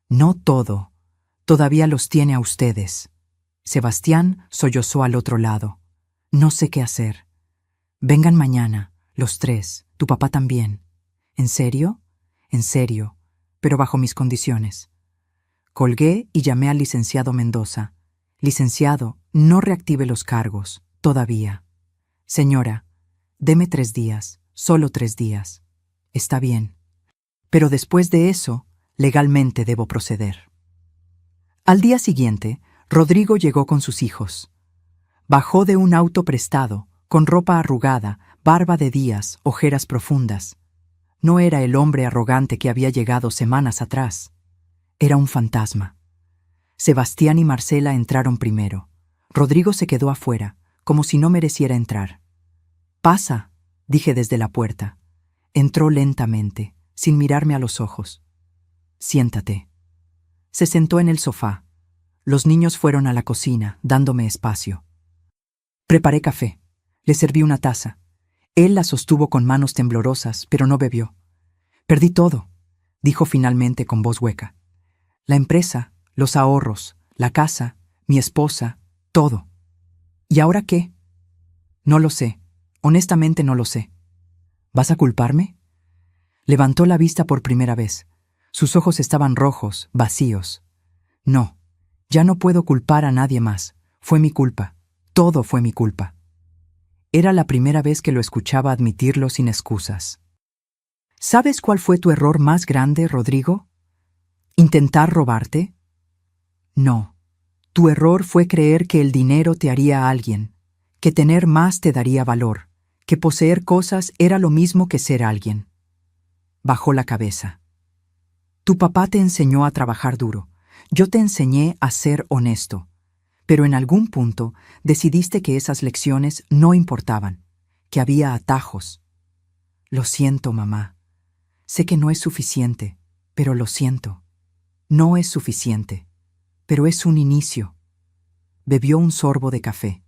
No todo. Todavía los tiene a ustedes. Sebastián sollozó al otro lado. No sé qué hacer. Vengan mañana, los 3, tu papá también. ¿En serio? En serio, pero bajo mis condiciones. Colgué y llamé al licenciado Mendoza. Licenciado, no reactive los cargos, todavía. Señora, deme 3 días, solo 3 días. Está bien. Pero después de eso, legalmente debo proceder. Al día siguiente, Rodrigo llegó con sus hijos. Bajó de un auto prestado, con ropa arrugada, barba de días, ojeras profundas. No era el hombre arrogante que había llegado semanas atrás. Era un fantasma. Sebastián y Marcela entraron primero. Rodrigo se quedó afuera, como si no mereciera entrar. «Pasa», dije desde la puerta. Entró lentamente, sin mirarme a los ojos. «Siéntate». Se sentó en el sofá. Los niños fueron a la cocina, dándome espacio. Preparé café. Le serví una taza. Él la sostuvo con manos temblorosas, pero no bebió. «Perdí todo», dijo finalmente con voz hueca. «La empresa, los ahorros, la casa, mi esposa, todo. ¿Y ahora qué?» «No lo sé. Honestamente no lo sé». «¿Vas a culparme?» Levantó la vista por primera vez. Sus ojos estaban rojos, vacíos. «No, ya no puedo culpar a nadie más. Fue mi culpa. Todo fue mi culpa». Era la primera vez que lo escuchaba admitirlo sin excusas. ¿Sabes cuál fue tu error más grande, Rodrigo? ¿Intentar robarte? No. Tu error fue creer que el dinero te haría alguien, que tener más te daría valor, que poseer cosas era lo mismo que ser alguien. Bajó la cabeza. Tu papá te enseñó a trabajar duro. Yo te enseñé a ser honesto. Pero en algún punto decidiste que esas lecciones no importaban, que había atajos. Lo siento, mamá. Sé que no es suficiente, pero lo siento. No es suficiente, pero es un inicio. Bebió un sorbo de café.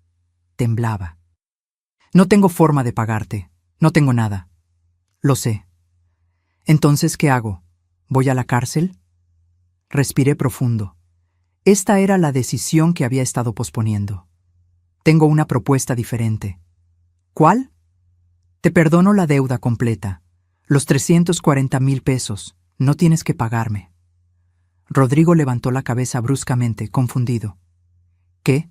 Temblaba. No tengo forma de pagarte. No tengo nada. Lo sé. Entonces, ¿qué hago? ¿Voy a la cárcel? Respiré profundo. Esta era la decisión que había estado posponiendo. Tengo una propuesta diferente. ¿Cuál? Te perdono la deuda completa. Los 340,000 pesos. No tienes que pagarme. Rodrigo levantó la cabeza bruscamente, confundido. ¿Qué?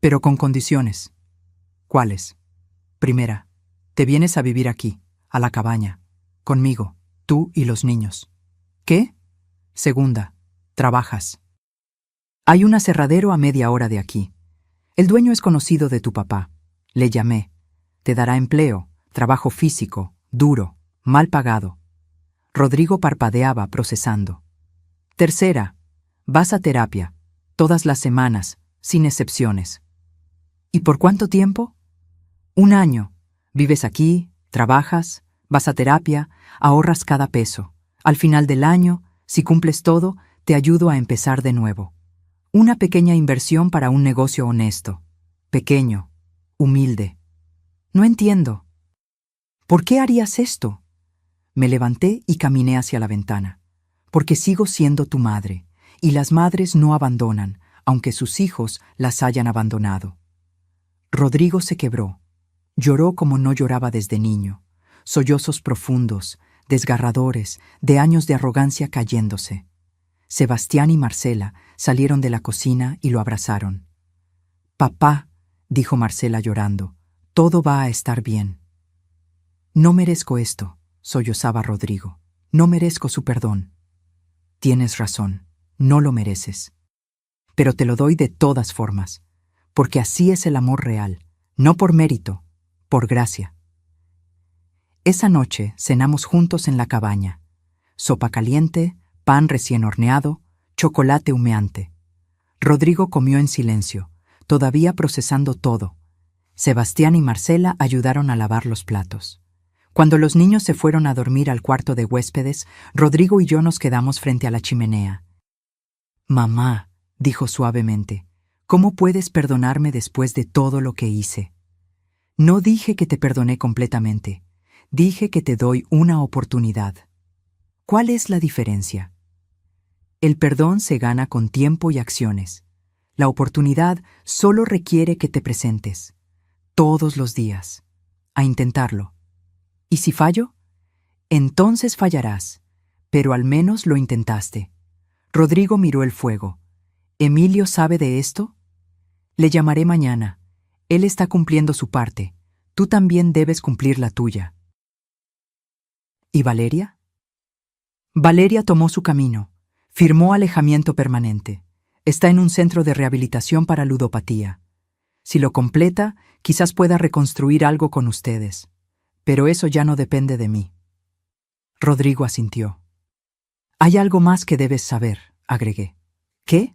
Pero con condiciones. ¿Cuáles? Primera, te vienes a vivir aquí, a la cabaña, conmigo, tú y los niños. ¿Qué? Segunda, trabajas. Hay un aserradero a media hora de aquí. El dueño es conocido de tu papá. Le llamé. Te dará empleo, trabajo físico, duro, mal pagado. Rodrigo parpadeaba procesando. Tercera, vas a terapia, todas las semanas, sin excepciones. ¿Y por cuánto tiempo? 1 año. Vives aquí, trabajas, vas a terapia, ahorras cada peso. Al final del año, si cumples todo, te ayudo a empezar de nuevo. Una pequeña inversión para un negocio honesto. Pequeño, humilde. No entiendo. ¿Por qué harías esto? Me levanté y caminé hacia la ventana. Porque sigo siendo tu madre, y las madres no abandonan, aunque sus hijos las hayan abandonado. Rodrigo se quebró. Lloró como no lloraba desde niño. Sollozos profundos, desgarradores, de años de arrogancia cayéndose. Sebastián y Marcela salieron de la cocina y lo abrazaron. «Papá», dijo Marcela llorando, «todo va a estar bien». «No merezco esto», sollozaba Rodrigo. «No merezco su perdón». «Tienes razón, no lo mereces. Pero te lo doy de todas formas, porque así es el amor real, no por mérito, por gracia». Esa noche cenamos juntos en la cabaña. Sopa caliente, pan recién horneado, chocolate humeante. Rodrigo comió en silencio, todavía procesando todo. Sebastián y Marcela ayudaron a lavar los platos. Cuando los niños se fueron a dormir al cuarto de huéspedes, Rodrigo y yo nos quedamos frente a la chimenea. «Mamá», dijo suavemente, «¿cómo puedes perdonarme después de todo lo que hice?» «No dije que te perdoné completamente. Dije que te doy una oportunidad». «¿Cuál es la diferencia?» «El perdón se gana con tiempo y acciones. La oportunidad solo requiere que te presentes, todos los días, a intentarlo. ¿Y si fallo? Entonces fallarás, pero al menos lo intentaste». Rodrigo miró el fuego. «¿Emilio sabe de esto?» «Le llamaré mañana. Él está cumpliendo su parte. Tú también debes cumplir la tuya». ¿Y Valeria? Valeria tomó su camino. Firmó alejamiento permanente. Está en un centro de rehabilitación para ludopatía. Si lo completa, quizás pueda reconstruir algo con ustedes. Pero eso ya no depende de mí. Rodrigo asintió. «Hay algo más que debes saber», agregué. «¿Qué?»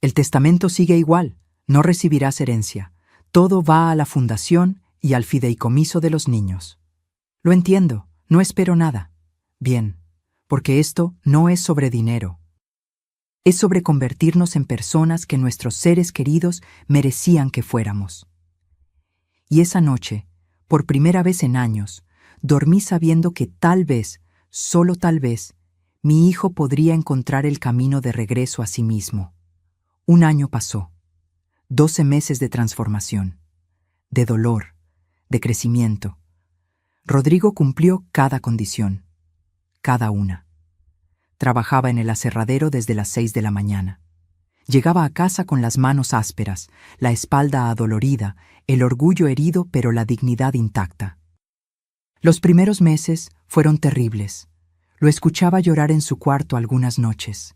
«El testamento sigue igual. No recibirás herencia. Todo va a la fundación y al fideicomiso de los niños». «Lo entiendo. No espero nada». «Bien, porque esto no es sobre dinero. Es sobre convertirnos en personas que nuestros seres queridos merecían que fuéramos». Y esa noche, por primera vez en años, dormí sabiendo que tal vez, solo tal vez, mi hijo podría encontrar el camino de regreso a sí mismo. 1 año pasó. 12 meses de transformación, de dolor, de crecimiento. Rodrigo cumplió cada condición, cada una. Trabajaba en el aserradero desde las 6 de la mañana. Llegaba a casa con las manos ásperas, la espalda adolorida, el orgullo herido pero la dignidad intacta. Los primeros meses fueron terribles. Lo escuchaba llorar en su cuarto algunas noches.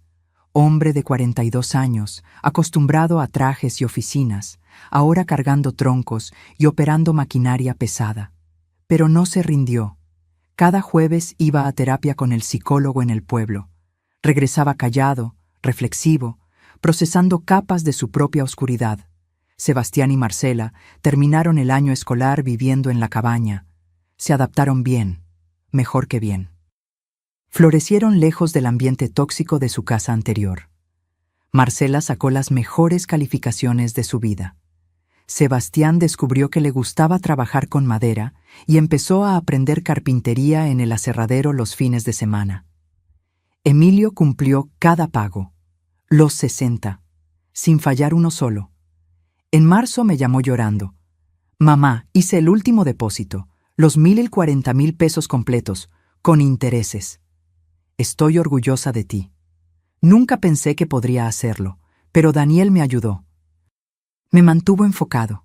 Hombre de 42 años, acostumbrado a trajes y oficinas, ahora cargando troncos y operando maquinaria pesada. Pero no se rindió. Cada jueves iba a terapia con el psicólogo en el pueblo. Regresaba callado, reflexivo, procesando capas de su propia oscuridad. Sebastián y Marcela terminaron el año escolar viviendo en la cabaña. Se adaptaron bien, mejor que bien. Florecieron lejos del ambiente tóxico de su casa anterior. Marcela sacó las mejores calificaciones de su vida. Sebastián descubrió que le gustaba trabajar con madera y empezó a aprender carpintería en el aserradero los fines de semana. Emilio cumplió cada pago, los 60, sin fallar uno solo. En marzo me llamó llorando. «Mamá, hice el último depósito, los 1,040,000 pesos completos, con intereses. Estoy orgullosa de ti. Nunca pensé que podría hacerlo, pero Daniel me ayudó. Me mantuvo enfocado,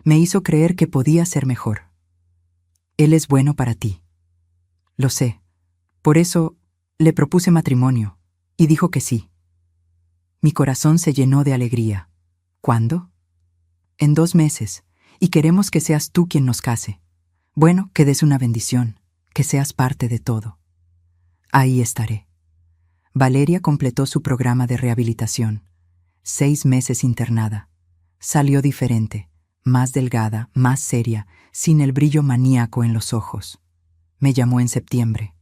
me hizo creer que podía ser mejor. Él es bueno para ti». «Lo sé. Por eso le propuse matrimonio, y dijo que sí». Mi corazón se llenó de alegría. «¿Cuándo?» «En 2 meses, y queremos que seas tú quien nos case. Bueno, que des una bendición, que seas parte de todo». «Ahí estaré». Valeria completó su programa de rehabilitación. 6 meses internada. Salió diferente, más delgada, más seria, sin el brillo maníaco en los ojos. Me llamó en septiembre.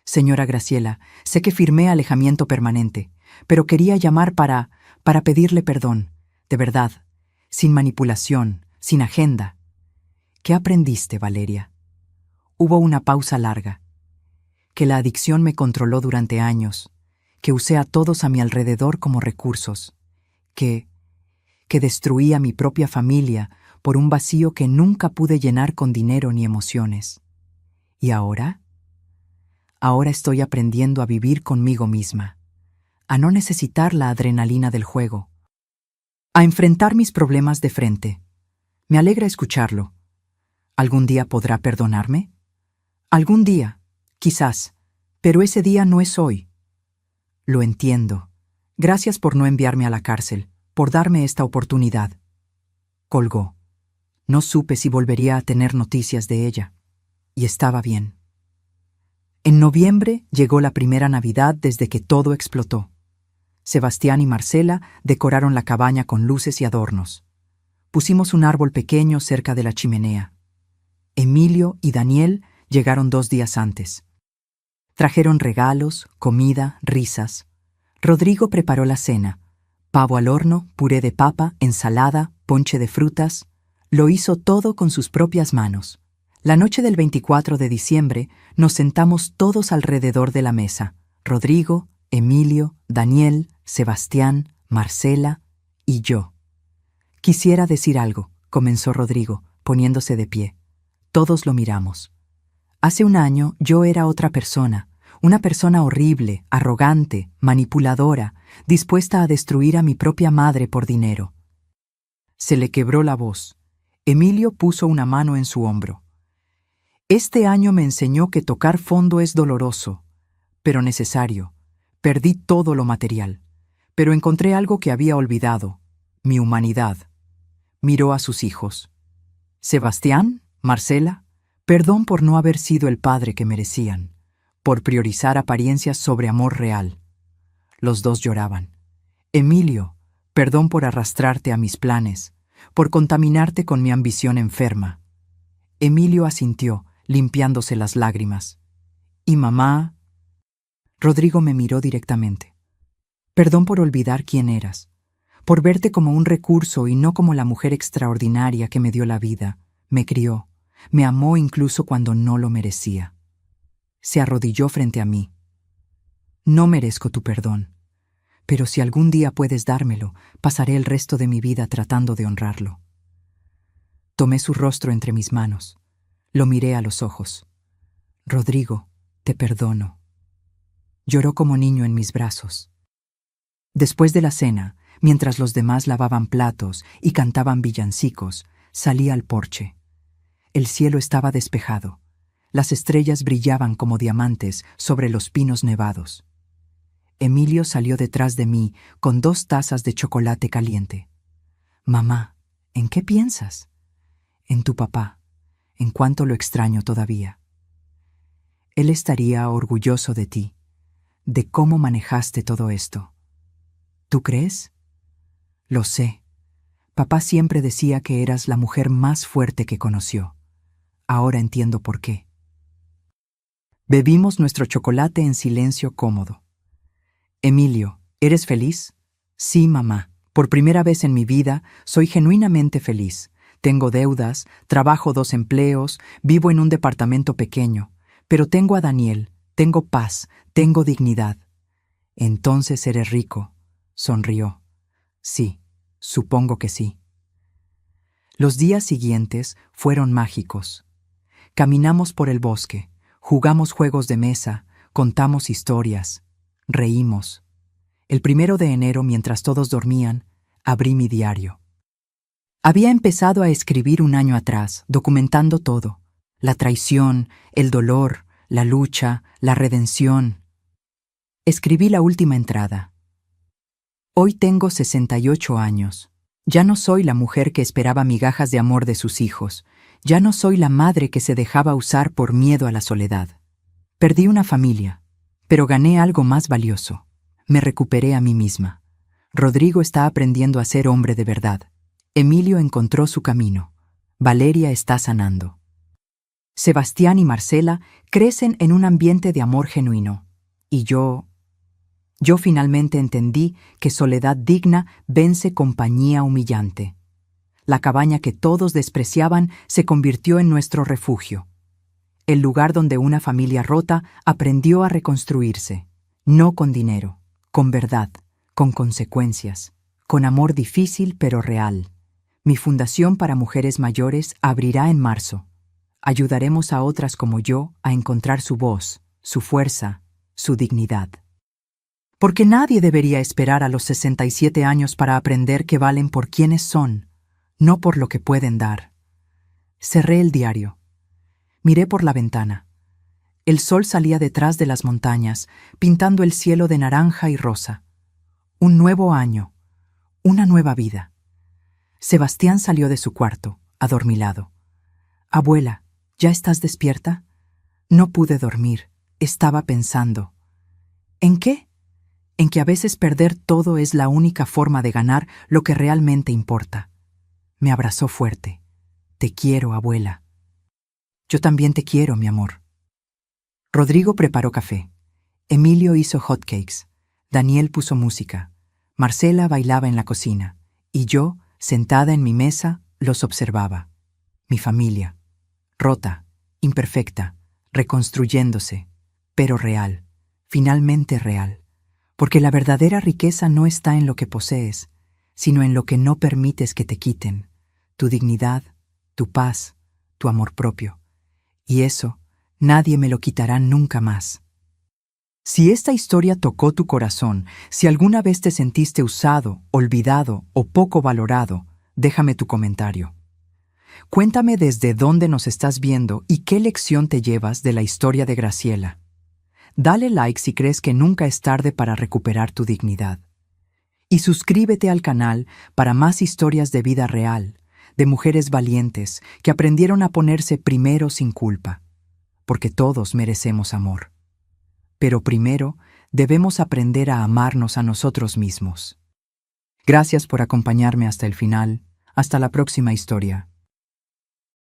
Señora Graciela, sé que firmé alejamiento permanente, pero quería llamar para pedirle perdón, de verdad, sin manipulación, sin agenda. ¿Qué aprendiste, Valeria? Hubo una pausa larga. Que la adicción me controló durante años, que usé a todos a mi alrededor como recursos, que destruí a mi propia familia por un vacío que nunca pude llenar con dinero ni emociones. ¿Y ahora? Ahora estoy aprendiendo a vivir conmigo misma, a no necesitar la adrenalina del juego, a enfrentar mis problemas de frente. Me alegra escucharlo. ¿Algún día podrá perdonarme? Algún día, quizás, pero ese día no es hoy. Lo entiendo. Gracias por no enviarme a la cárcel, por darme esta oportunidad. Colgó. No supe si volvería a tener noticias de ella. Y estaba bien. En noviembre llegó la primera Navidad desde que todo explotó. Sebastián y Marcela decoraron la cabaña con luces y adornos. Pusimos un árbol pequeño cerca de la chimenea. Emilio y Daniel llegaron 2 días antes. Trajeron regalos, comida, risas. Rodrigo preparó la cena. Pavo al horno, puré de papa, ensalada, ponche de frutas. Lo hizo todo con sus propias manos. La noche del 24 de diciembre nos sentamos todos alrededor de la mesa. Rodrigo, Emilio, Daniel, Sebastián, Marcela y yo. Quisiera decir algo, comenzó Rodrigo, poniéndose de pie. Todos lo miramos. Hace un año yo era otra persona, una persona horrible, arrogante, manipuladora, dispuesta a destruir a mi propia madre por dinero. Se le quebró la voz. Emilio puso una mano en su hombro. Este año me enseñó que tocar fondo es doloroso, pero necesario. Perdí todo lo material, pero encontré algo que había olvidado, mi humanidad. Miró a sus hijos. Sebastián, Marcela, perdón por no haber sido el padre que merecían, por priorizar apariencias sobre amor real. Los dos lloraban. Emilio, perdón por arrastrarte a mis planes, por contaminarte con mi ambición enferma. Emilio asintió, limpiándose las lágrimas. ¿Y mamá? Rodrigo me miró directamente. Perdón por olvidar quién eras, por verte como un recurso y no como la mujer extraordinaria que me dio la vida, me crió, me amó incluso cuando no lo merecía. Se arrodilló frente a mí. No merezco tu perdón, pero si algún día puedes dármelo, pasaré el resto de mi vida tratando de honrarlo. Tomé su rostro entre mis manos. Lo miré a los ojos. Rodrigo, te perdono. Lloró como niño en mis brazos. Después de la cena, mientras los demás lavaban platos y cantaban villancicos, salí al porche. El cielo estaba despejado. Las estrellas brillaban como diamantes sobre los pinos nevados. Emilio salió detrás de mí con 2 tazas de chocolate caliente. Mamá, ¿en qué piensas? En tu papá. En cuánto lo extraño todavía. Él estaría orgulloso de ti, de cómo manejaste todo esto. ¿Tú crees? Lo sé. Papá siempre decía que eras la mujer más fuerte que conoció. Ahora entiendo por qué. Bebimos nuestro chocolate en silencio cómodo. Emilio, ¿eres feliz? Sí, mamá. Por primera vez en mi vida, soy genuinamente feliz. Tengo deudas, trabajo 2 empleos, vivo en un departamento pequeño, pero tengo a Daniel, tengo paz, tengo dignidad. Entonces eres rico, sonrió. Sí, supongo que sí. Los días siguientes fueron mágicos. Caminamos por el bosque, jugamos juegos de mesa, contamos historias, reímos. El 1 de enero, mientras todos dormían, abrí mi diario. Había empezado a escribir un año atrás, documentando todo. La traición, el dolor, la lucha, la redención. Escribí la última entrada. Hoy tengo 68 años. Ya no soy la mujer que esperaba migajas de amor de sus hijos. Ya no soy la madre que se dejaba usar por miedo a la soledad. Perdí una familia. Pero gané algo más valioso. Me recuperé a mí misma. Rodrigo está aprendiendo a ser hombre de verdad. Emilio encontró su camino. Valeria está sanando. Sebastián y Marcela crecen en un ambiente de amor genuino. Y yo finalmente entendí que soledad digna vence compañía humillante. La cabaña que todos despreciaban se convirtió en nuestro refugio. El lugar donde una familia rota aprendió a reconstruirse, no con dinero, con verdad, con consecuencias, con amor difícil pero real. Mi fundación para mujeres mayores abrirá en marzo. Ayudaremos a otras como yo a encontrar su voz, su fuerza, su dignidad. Porque nadie debería esperar a los 67 años para aprender que valen por quienes son, no por lo que pueden dar. Cerré el diario. Miré por la ventana. El sol salía detrás de las montañas, pintando el cielo de naranja y rosa. Un nuevo año, una nueva vida. Sebastián salió de su cuarto, adormilado. «Abuela, ¿ya estás despierta?» No pude dormir, estaba pensando. ¿En qué? En que a veces perder todo es la única forma de ganar lo que realmente importa. Me abrazó fuerte. «Te quiero, abuela». «Yo también te quiero, mi amor». Rodrigo preparó café. Emilio hizo hotcakes. Daniel puso música. Marcela bailaba en la cocina. Y yo, sentada en mi mesa, los observaba. Mi familia. Rota, imperfecta, reconstruyéndose, pero real, finalmente real. Porque la verdadera riqueza no está en lo que posees, sino en lo que no permites que te quiten. Tu dignidad, tu paz, tu amor propio. Y eso, nadie me lo quitará nunca más. Si esta historia tocó tu corazón, si alguna vez te sentiste usado, olvidado o poco valorado, déjame tu comentario. Cuéntame desde dónde nos estás viendo y qué lección te llevas de la historia de Graciela. Dale like si crees que nunca es tarde para recuperar tu dignidad. Y suscríbete al canal para más historias de vida real, de mujeres valientes que aprendieron a ponerse primero sin culpa. Porque todos merecemos amor. Pero primero debemos aprender a amarnos a nosotros mismos. Gracias por acompañarme hasta el final. Hasta la próxima historia.